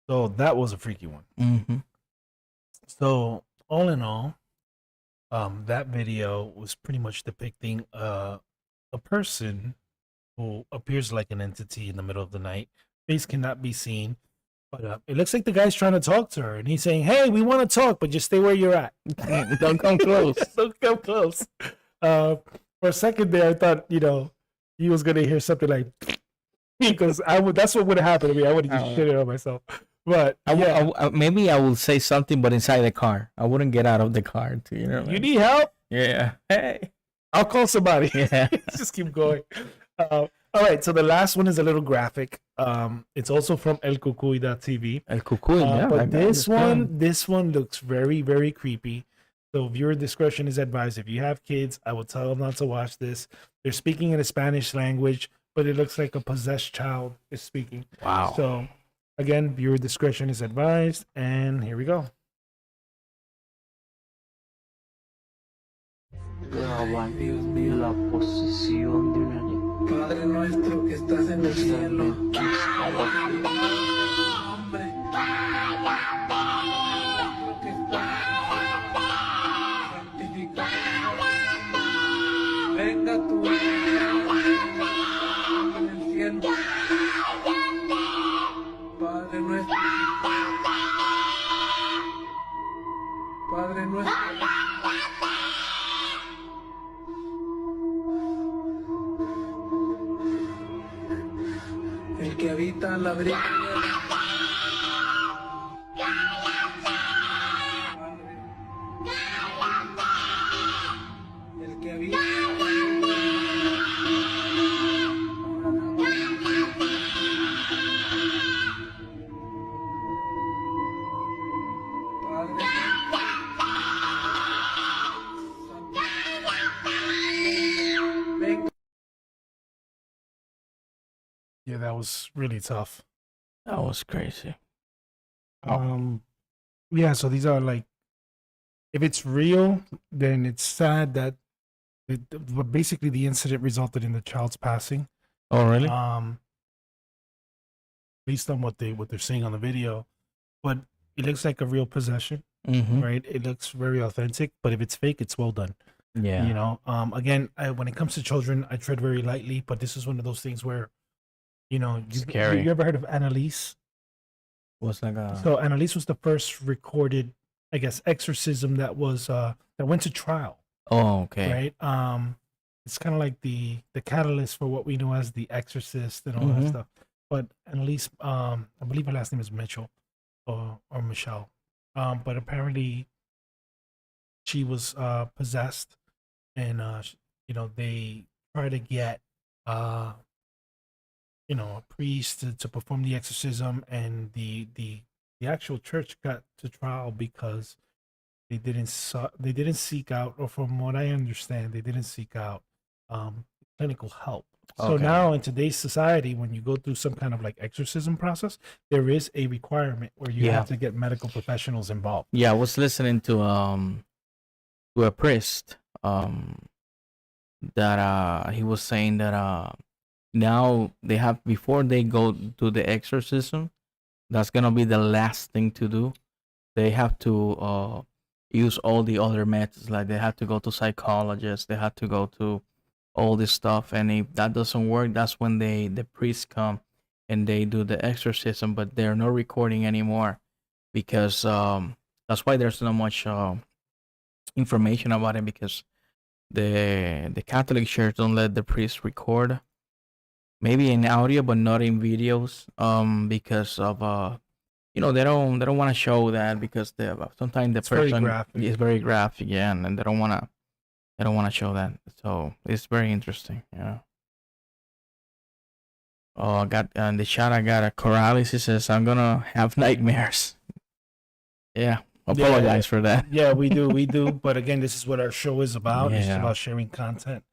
So that was a freaky one. So all in all, that video was pretty much depicting a person who appears like an entity in the middle of the night. Face cannot be seen, but it looks like the guy's trying to talk to her, and he's saying, "Hey, we want to talk, but just stay where you're at. Don't come close. Don't come close." For a second there, I thought he was gonna hear something like, because that's what would have happened to me. I would have just shit it on myself. But maybe I will say something, but inside the car. I wouldn't get out of the car. You need help? Yeah. Hey, I'll call somebody. Yeah. Just keep going. All right. So the last one is a little graphic. It's also from elcucuy.tv. El Cucuy, yeah. But this one looks very, very creepy. So viewer discretion is advised. If you have kids, I will tell them not to watch this. They're speaking in a Spanish language, but it looks like a possessed child is speaking. Wow. So again, viewer discretion is advised. And here we go. Dios mío, la posesión de una niña. Padre nuestro que estás en el cielo. Hombre. Que estás santificado. Venga tu reino en el cielo. Padre nuestro. Padre nuestro. El que habita en la brisa. El que habita. Yeah, that was really tough. That was crazy. Yeah, so these are like, if it's real, then it's sad that basically the incident resulted in the child's passing. Oh, really? based on what they're saying on the video. But it looks like a real possession, right? It looks very authentic. But if it's fake, it's well done. Yeah. You know, again, when it comes to children, I tread very lightly. But this is one of those things where, you know, Scary. you ever heard of Annalise? Was like a So Annalise was the first recorded, I guess, exorcism that was that went to trial. oh, okay. Right? It's kind of like the catalyst for what we know as the Exorcist and all that stuff. But Annalise, I believe her last name is Mitchell or Michelle. But apparently, she was possessed, and you know, they try to get you know, a priest to perform the exorcism, and the actual church got to trial because they didn't seek out, or from what I understand, they didn't seek out clinical help. So Okay. now in today's society, when you go through some kind of like exorcism process, there is a requirement where you Yeah. have to get medical professionals involved. Yeah, I was listening to a priest that he was saying that now they have, before they go to the exorcism, that's gonna be the last thing to do. They have to use all the other methods, like they have to go to psychologists, they have to go to all this stuff, and if that doesn't work, that's when the priests come and they do the exorcism, but they're not recording anymore because that's why there's not much information about it, because the Catholic Church don't let the priests record, maybe in audio but not in videos, because of you know, they don't want to show that, because sometimes the It's very person graphic. is very graphic, yeah, and they don't want to show that. So it's very interesting, yeah. Oh, I got in the chat, I got a Corrales. He says I'm gonna have nightmares. Yeah, apologize for that. Yeah, we do. But again, this is what our show is about. It's Yeah. about sharing content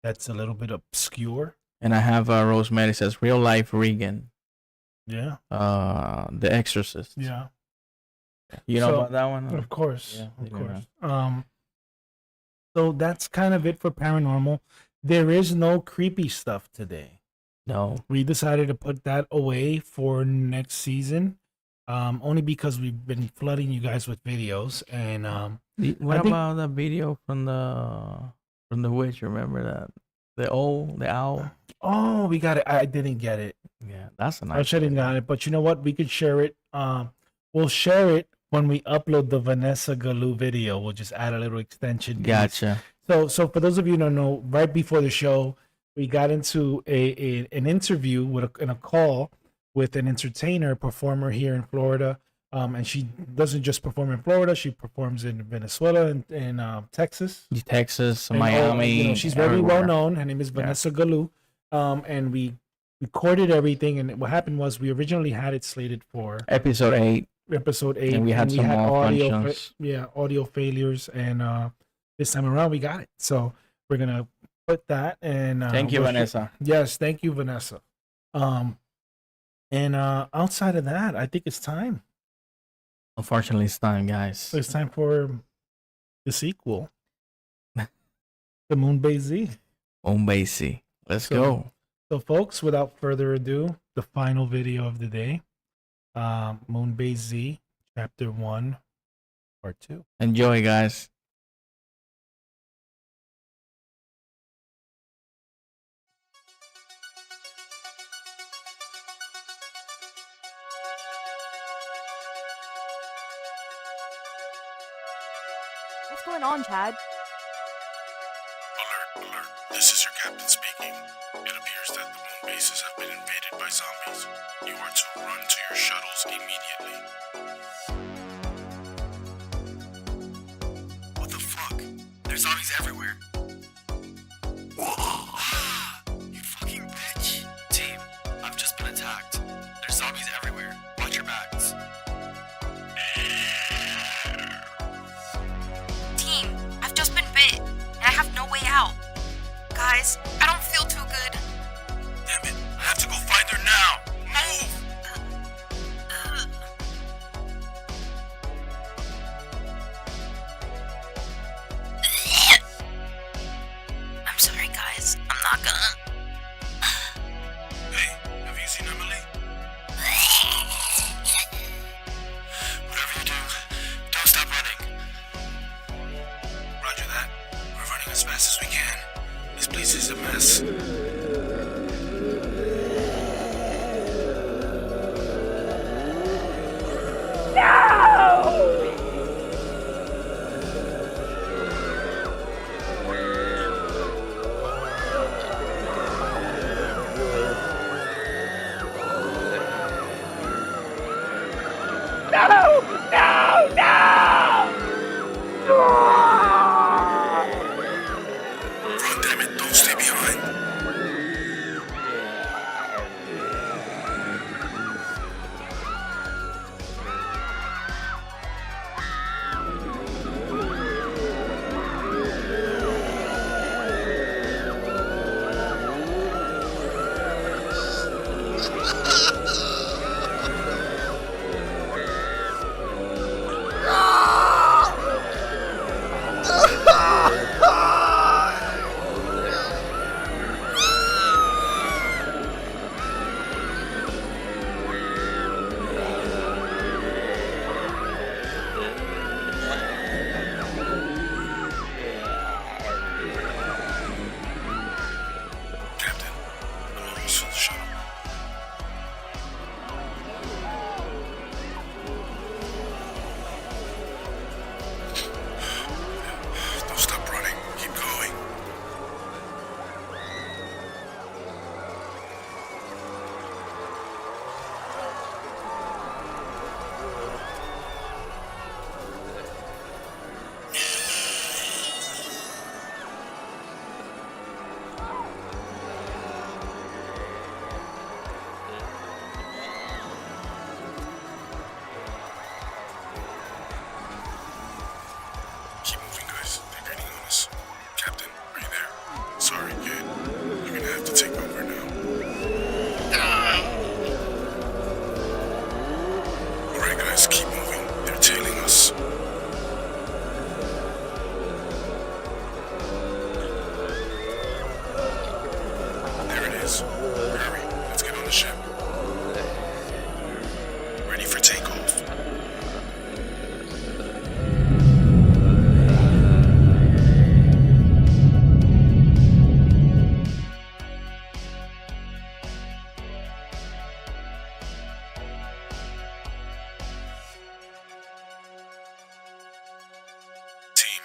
that's a little bit obscure. And I have Rosemary says real life Regan, Yeah. The Exorcist. Yeah. You know So, about that one? Of course. Yeah, Of you know. course. So that's kind of it for paranormal. There is no creepy stuff today. No. We decided to put that away for next season. Only because we've been flooding you guys with videos, and What I think- about the video from the witch? Remember that the owl? oh, we got it. I didn't get it. Yeah, that's a I nice. should have got it, but you know what? We could share it. We'll share it when we upload the Vanessa Galoo video. We'll just add a little extension. piece. Gotcha. So for those of you who don't know, right before the show, we got into an interview in a call with an entertainer performer here in Florida. And she doesn't just perform in Florida; she performs in Venezuela and Texas, Texas, and Miami. you know, she's very everywhere. well known. Her name is Vanessa Galoo. And we recorded everything. And what happened was we originally had it slated for Episode 8. episode 8, And we had some audio malfunctions. audio failures, and this time around we got it, so we're gonna put that. And Thank you, Vanessa. Yes, thank you, Vanessa. And outside of that, I think it's time Unfortunately, it's time, guys. it's time for the sequel, the Moonbase Z. Basie. Let's So- go. So folks, without further ado, the final video of the day, Moonbase Z chapter 1 part 2. Enjoy, guys. What's going on, Chad? Alert, alert. This is your captain speaking. It appears that the moon bases have been invaded by zombies. You are to run to your shuttles immediately. What the fuck? There's zombies everywhere. You fucking bitch. Team, I've just been attacked. There's zombies everywhere. Watch your backs. Team, I've just been bit, and I have no way out. Guys, I don't feel too good. Damn it. I have to go find her now. Move! I'm sorry, guys. I'm not gonna. Hey, have you seen Emily? fast as we can. This place is a mess. Run, damn it, don't stay behind. Captain, I'm almost to the shuttle. Don't stop running. Keep going. Keep moving, guys. They're gaining on us. Captain, are you there? Sorry, kid. You're gonna have to take over now. Alright, guys, keep moving. They're tailing us. There it is. Hurry, let's get on the ship. Ready for takeoff. Team,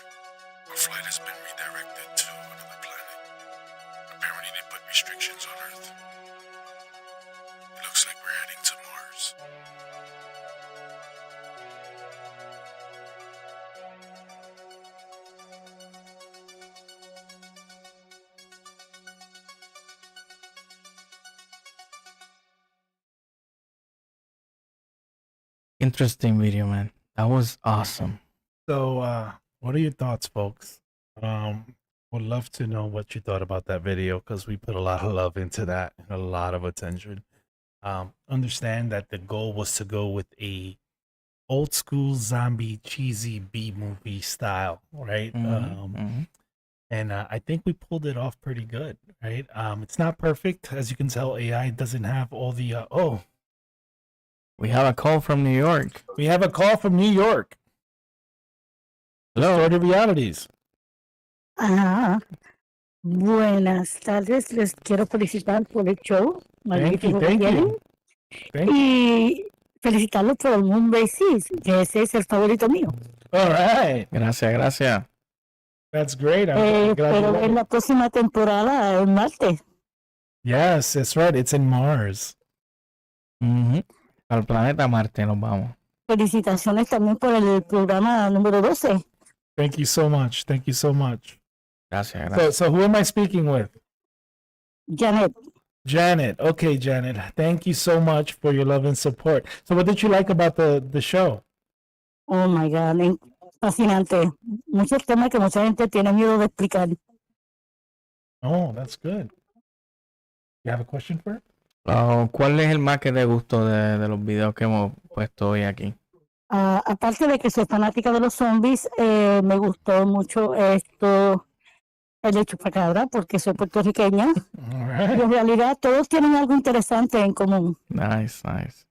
our flight has been redirected to another planet. Apparently they put restrictions on Earth. It looks like we're heading to Mars. Interesting video, man. That was awesome. So, what are your thoughts, folks? Would love to know what you thought about that video because we put a lot of love into that and a lot of attention. Understand that the goal was to go with a old school zombie cheesy B movie style, right? And I think we pulled it off pretty good, right? It's not perfect, as you can tell. AI doesn't have all the We have a call from New York. we have a call from New York. Hello. Distorted realities. Ajá. Buenas tardes, les quiero felicitar por el show magnífico que thank tienen you. Thank you. y felicitarlos por el Moon Basis, que ese es el favorito mío. All right. Gracias, gracias. That's great. I'm glad you Pero love en it. la próxima temporada en Marte. Yes, that's right. It's in Mars. Ujú. Al planeta Marte nos vamos. Felicitaciones también por el programa número 12. Thank you so much. Thank you so much. Gracias, gracias. So who am I speaking with? Janet, Janet. Okay, Janet. Thank you so much for your love and support. So what did you like about the show? oh my God, fascinante. Muchos temas que mucha gente tiene miedo de explicar. Oh, that's good. You have a question for her? ¿Cuál es el más que te gustó de los videos que hemos puesto hoy aquí? Aparte de que soy fanática de los zombies, me gustó mucho esto, el de chupacabra, porque soy puertorriqueña. All right. Y en realidad todos tienen algo interesante en común. Nice, nice.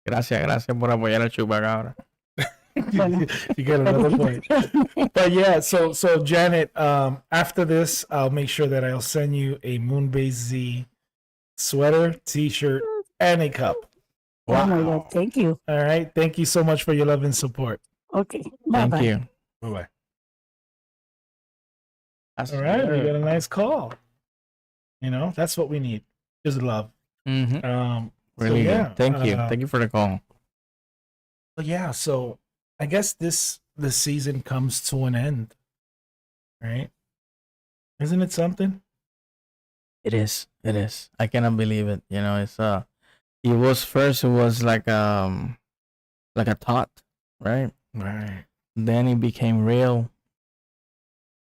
Gracias, gracias por apoyar al chupacabra. Bueno, You get another point. But yeah, so Janet, after this, I'll make sure that I'll send you a Moonbase Z sweater, t-shirt, and a cup. oh my God, thank you. All right. Thank you so much for your love and support. Okay, bye Thank bye. you. Bye-bye. That's All right, we good. got a nice call. You know, that's what we need. Just love. Mhm. So Really yeah, good. Thank you. Thank you for the call. but yeah, so I guess this season comes to an end, right? Isn't it something? It is. It is. I cannot believe it. You know, it's it was first it was like a thought, right? Right. Then it became real.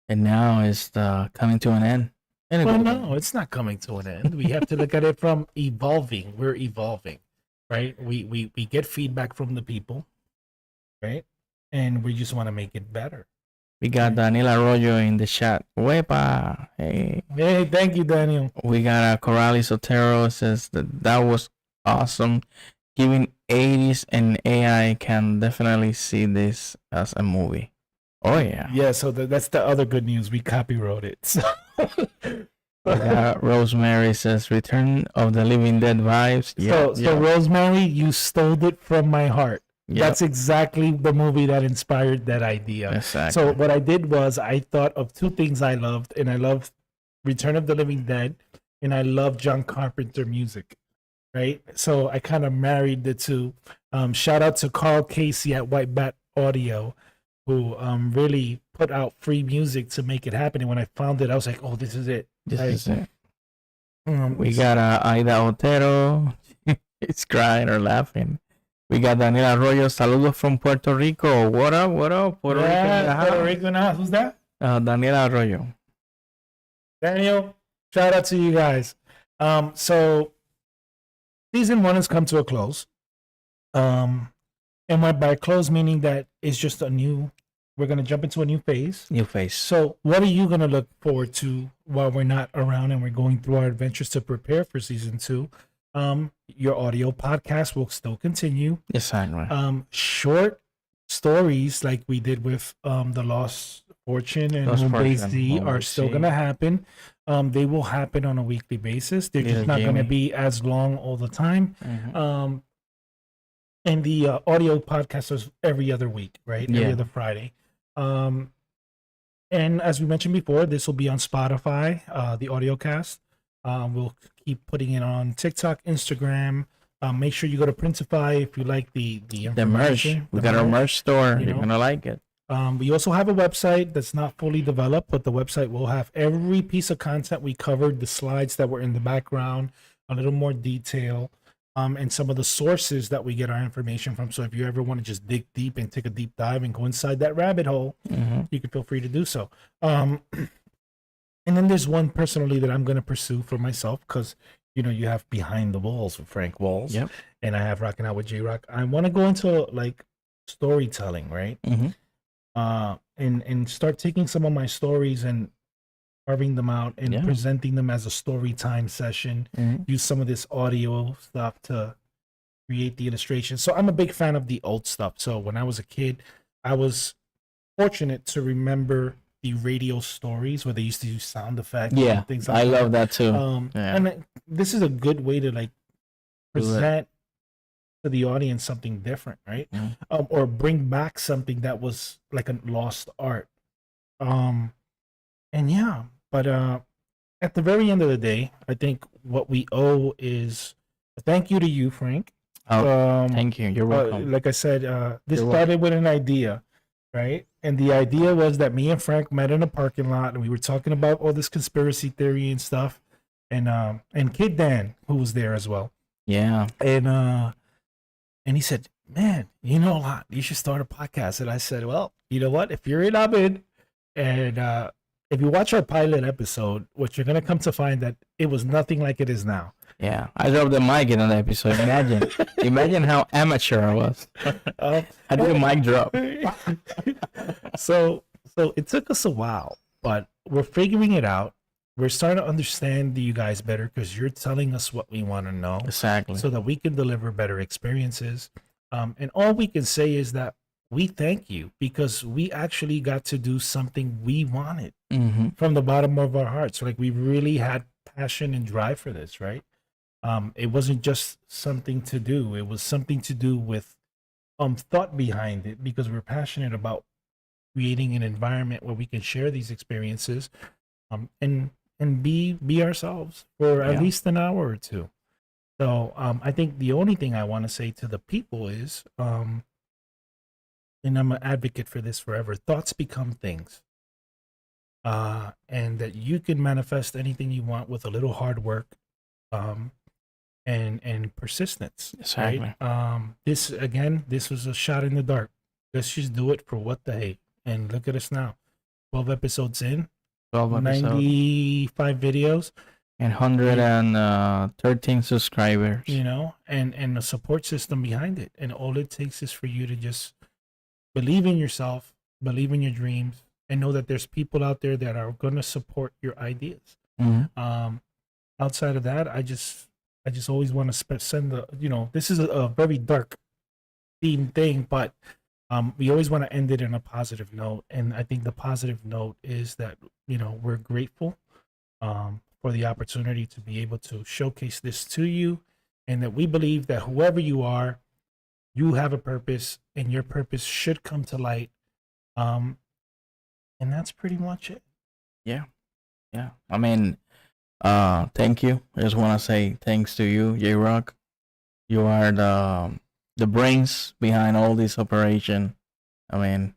And now it's coming to an end. And Well, no, it's not coming to an end. We have to look at it from evolving. We're evolving, right? We get feedback from the people, right? And we just want to make it better. we got Daniel Arroyo in the chat. Wepa. Hey. Hey, thank you, Daniel. We got Corrali Sotero says that was awesome. Given 80s and AI can definitely see this as a movie. Oh yeah. Yeah, so that's the other good news. We copywrote it. So. Rosemary says Return of the Living Dead vibes. So Rosemary, you stole it from my heart. Yep. That's exactly the movie that inspired that idea. Exactly. So what I did was I thought of two things I loved, and I loved Return of the Living Dead, and I love John Carpenter music. Right? So I kind of married the two. Shout out to Carl Casey at White Bat Audio, who really put out free music to make it happen. And when I found it, I was like, oh, this is it. This Like, is it. We got Aida Otero. It's crying or laughing. We got Daniel Arroyo. Saludos from Puerto Rico. What up? What up? Puerto Rico. in the Puerto house. Rico now. Who's that? Daniel Arroyo. Daniel, shout out to you guys. So season 1 has come to a close. And by close meaning that it's just we're gonna jump into a new phase. New face. So what are you gonna look forward to while we're not around and we're going through our adventures to prepare for season 2? Your audio podcast will still continue. Exactly. Short stories like we did with the Lost Fortune and Lost Moonbase Fortune, Z are Moonbase still Z. gonna happen. They will happen on a weekly basis. They're just Little not gonna Jamie. be as long all the time. Mhm. And the audio podcast is every other week, right? Yeah. Every other Friday. And as we mentioned before, this will be on Spotify, the audio cast. We'll keep putting it on TikTok, Instagram. Make sure you go to Printify if you like the The merch. information. We the got our merch store. you You're know. gonna like it. We also have a website that's not fully developed, but the website will have every piece of content we covered, the slides that were in the background, a little more detail, and some of the sources that we get our information from. So if you ever want to just dig deep and take a deep dive and go inside that rabbit hole, you can feel free to do so. And then there's one personally that I'm going to pursue for myself because, you know, you have Behind the Walls with Frank Walls, Yep. and I have Rocking Out with J-Rock. I want to go into like storytelling, right? And start taking some of my stories and carving them out and Yeah. presenting them as a story time session. Use some of this audio stuff to create the illustration. So I'm a big fan of the old stuff. So when I was a kid, I was fortunate to remember the radio stories where they used to use sound effects. Yeah, and things like I that. love that too. Yeah. And this is a good way to like Do it. present to the audience something different, right? Or bring back something that was like a lost art. And yeah, but at the very end of the day, I think what we owe is a thank you to you, Frank. Thank you. You're welcome. Like I said, this You're started with an idea, right? And the idea was that me and Frank met in a parking lot, and we were talking about all this conspiracy theory and stuff. And Kid Dan, who was there as well, Yeah. and he said, "Man, you know a lot. You should start a podcast." And I said, "Well, you know what? If you're in, I'm in." And if you watch our pilot episode, what you're gonna come to find that it was nothing like it is now. Yeah. I dropped the mic in that episode. Imagine how amateur I was. I did a mic drop. So it took us a while, but we're figuring it out. We're starting to understand you guys better because you're telling us what we want to know. Exactly. So that we can deliver better experiences. And all we can say is that we thank you because we actually got to do something we wanted Mm-hmm. from the bottom of our hearts. Like we really had passion and drive for this, right? It wasn't just something to do. It was something to do with thought behind it because we're passionate about creating an environment where we can share these experiences and be ourselves for at Yeah. least an hour or two. So I think the only thing I want to say to the people is, and I'm an advocate for this forever, thoughts become things. And that you can manifest anything you want with a little hard work and persistence. Exactly. Right? This was a shot in the dark. Let's just do it for what the hey. And look at us now. 12 episodes in, 12 episodes 95 videos, and 113 subscribers. you know, and a support system behind it. And all it takes is for you to just believe in yourself, believe in your dreams, and know that there's people out there that are going to support your ideas. Mhm. Outside of that, I just always want to send the, you know, this is a very dark theme thing, but we always want to end it in a positive note. And I think the positive note is that, you know, we're grateful for the opportunity to be able to showcase this to you, and that we believe that whoever you are, you have a purpose, and your purpose should come to light. And that's pretty much it. Yeah. I mean, thank you. I just want to say thanks to you, J Rock. You are the brains behind all this operation. I mean,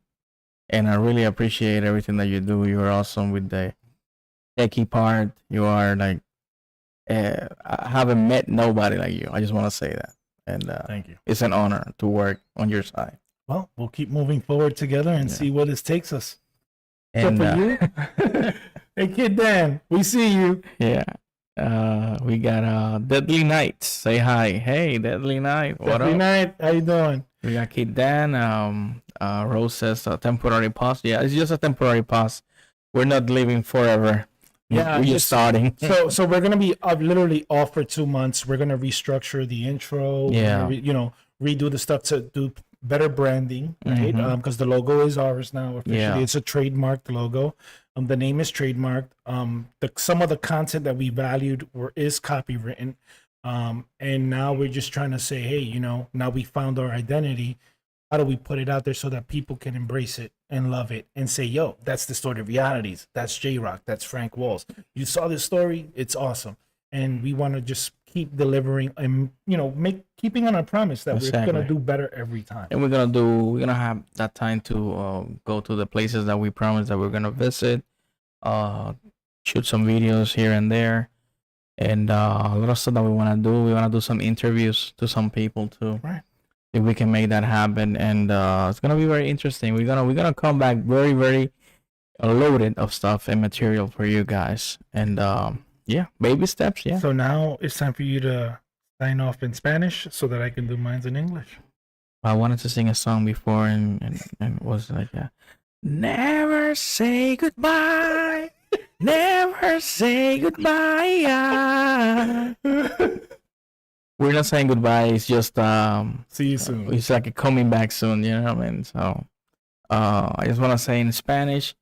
and I really appreciate everything that you do. You're awesome with the techie part. You are like, I haven't met nobody like you. I just want to say that. And Thank you. it's an honor to work on your side. Well, we'll keep moving forward together and see where this takes us. And So for you, hey Kid Dan, we see you. yeah. We got Deadly Knight. Say hi. Hey, Deadly Knight. What Deadly up? Night, how you doing? We got Kid Dan. Rose says a temporary pause. Yeah, it's just a temporary pause. We're not living forever. Yeah, we're just starting. So we're gonna be literally off for 2 months. We're gonna restructure the intro. We're Yeah. gonna redo the stuff to do better branding, right? Mhm. Because the logo is ours now officially. Yeah. It's a trademarked logo. The name is trademarked. Some of the content that we valued is copywritten. And now we're just trying to say, hey, you know, now we found our identity. How do we put it out there so that people can embrace it and love it and say, yo, that's Distorted Realities. That's J-Rock. That's Frank Walls. You saw this story. It's awesome. And we want to just keep delivering and, you know, keeping on our promise that we're Exactly. going to do better every time. And we're gonna have that time to go to the places that we promised that we're gonna visit, shoot some videos here and there, and a lot of stuff that we wanna do. We wanna do some interviews to some people too. Right. If we can make that happen, and it's gonna be very interesting. We're gonna come back very, very loaded of stuff and material for you guys. And yeah, baby steps. Yeah. So now it's time for you to sign off in Spanish so that I can do mine in English. I wanted to sing a song before and was like, never say goodbye, never say goodbye. We're not saying goodbye. It's just see you soon. It's like a coming back soon. You know what I mean? So I just want to say in Spanish,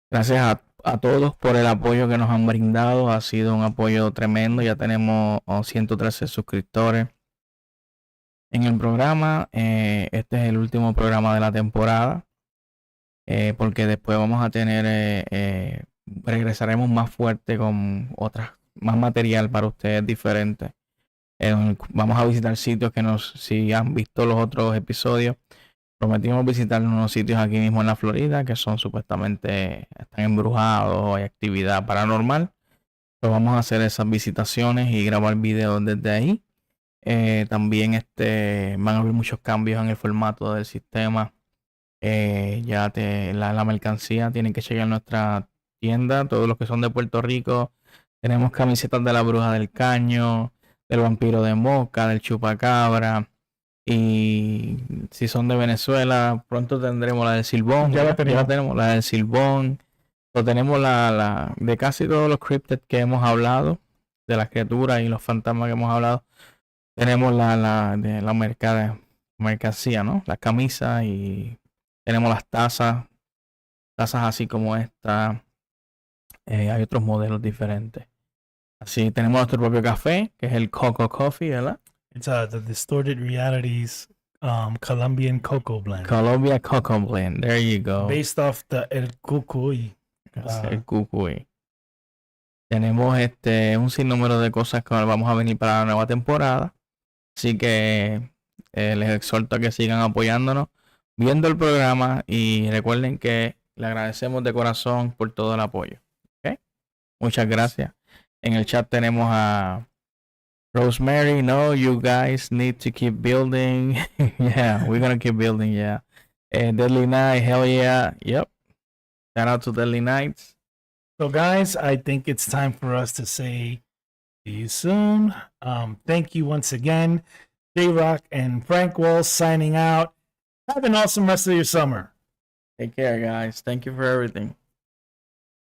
gracias a todos por el apoyo que nos han brindado. Ha sido un apoyo tremendo. Ya tenemos 113 suscriptores en el programa. Este es el último programa de la temporada, porque después vamos a tener regresaremos más fuerte con más material para ustedes diferente. Vamos a visitar sitios que si han visto los otros episodios, prometimos visitar unos sitios aquí mismo en la Florida que son supuestamente están embrujados, hay actividad paranormal. Pues vamos a hacer esas visitaciones y grabar videos desde ahí. También van a haber muchos cambios en el formato del sistema. La mercancía tiene que llegar a nuestra tienda. Todos los que son de Puerto Rico, tenemos camisetas de la Bruja del Caño, del Vampiro de Moca, del Chupacabra. Y si son de Venezuela, pronto tendremos la del Silbón. Ya la tenemos. La del Silbón. Tenemos la de casi todos los cryptid que hemos hablado, de las criaturas y los fantasmas que hemos hablado. Tenemos de la mercancía, ¿no? La camisa y Tenemos las tazas así como esta. Hay otros modelos diferentes. Así tenemos nuestro propio café, que es el Coco Coffee, ¿verdad? It's the Distorted Realities Colombian Cocoa Blend. Colombia Cocoa Blend. There you go. Based off the El Cucuy. El Cucuy. Tenemos un sinnúmero de cosas que vamos a venir para la nueva temporada. Así que les exhorto a que sigan apoyándonos, viendo el programa, y recuerden que le agradecemos de corazón por todo el apoyo. ¿Okay? Muchas gracias. En el chat tenemos a Rosemary. No, you guys need to keep building. Yeah, we're gonna keep building. Yeah. Deadly Night. Hell yeah. Yep. Shout out to Deadly Nights. So, guys, I think it's time for us to say see you soon. Thank you once again. J-Rock and Frank Walls signing out. Have an awesome rest of your summer. Take care, guys. Thank you for everything.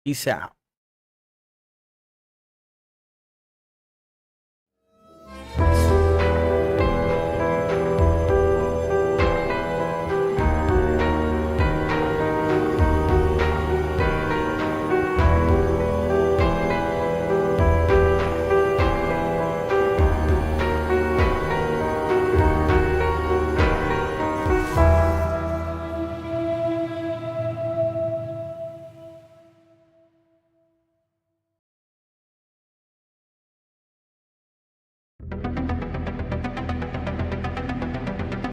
Peace out.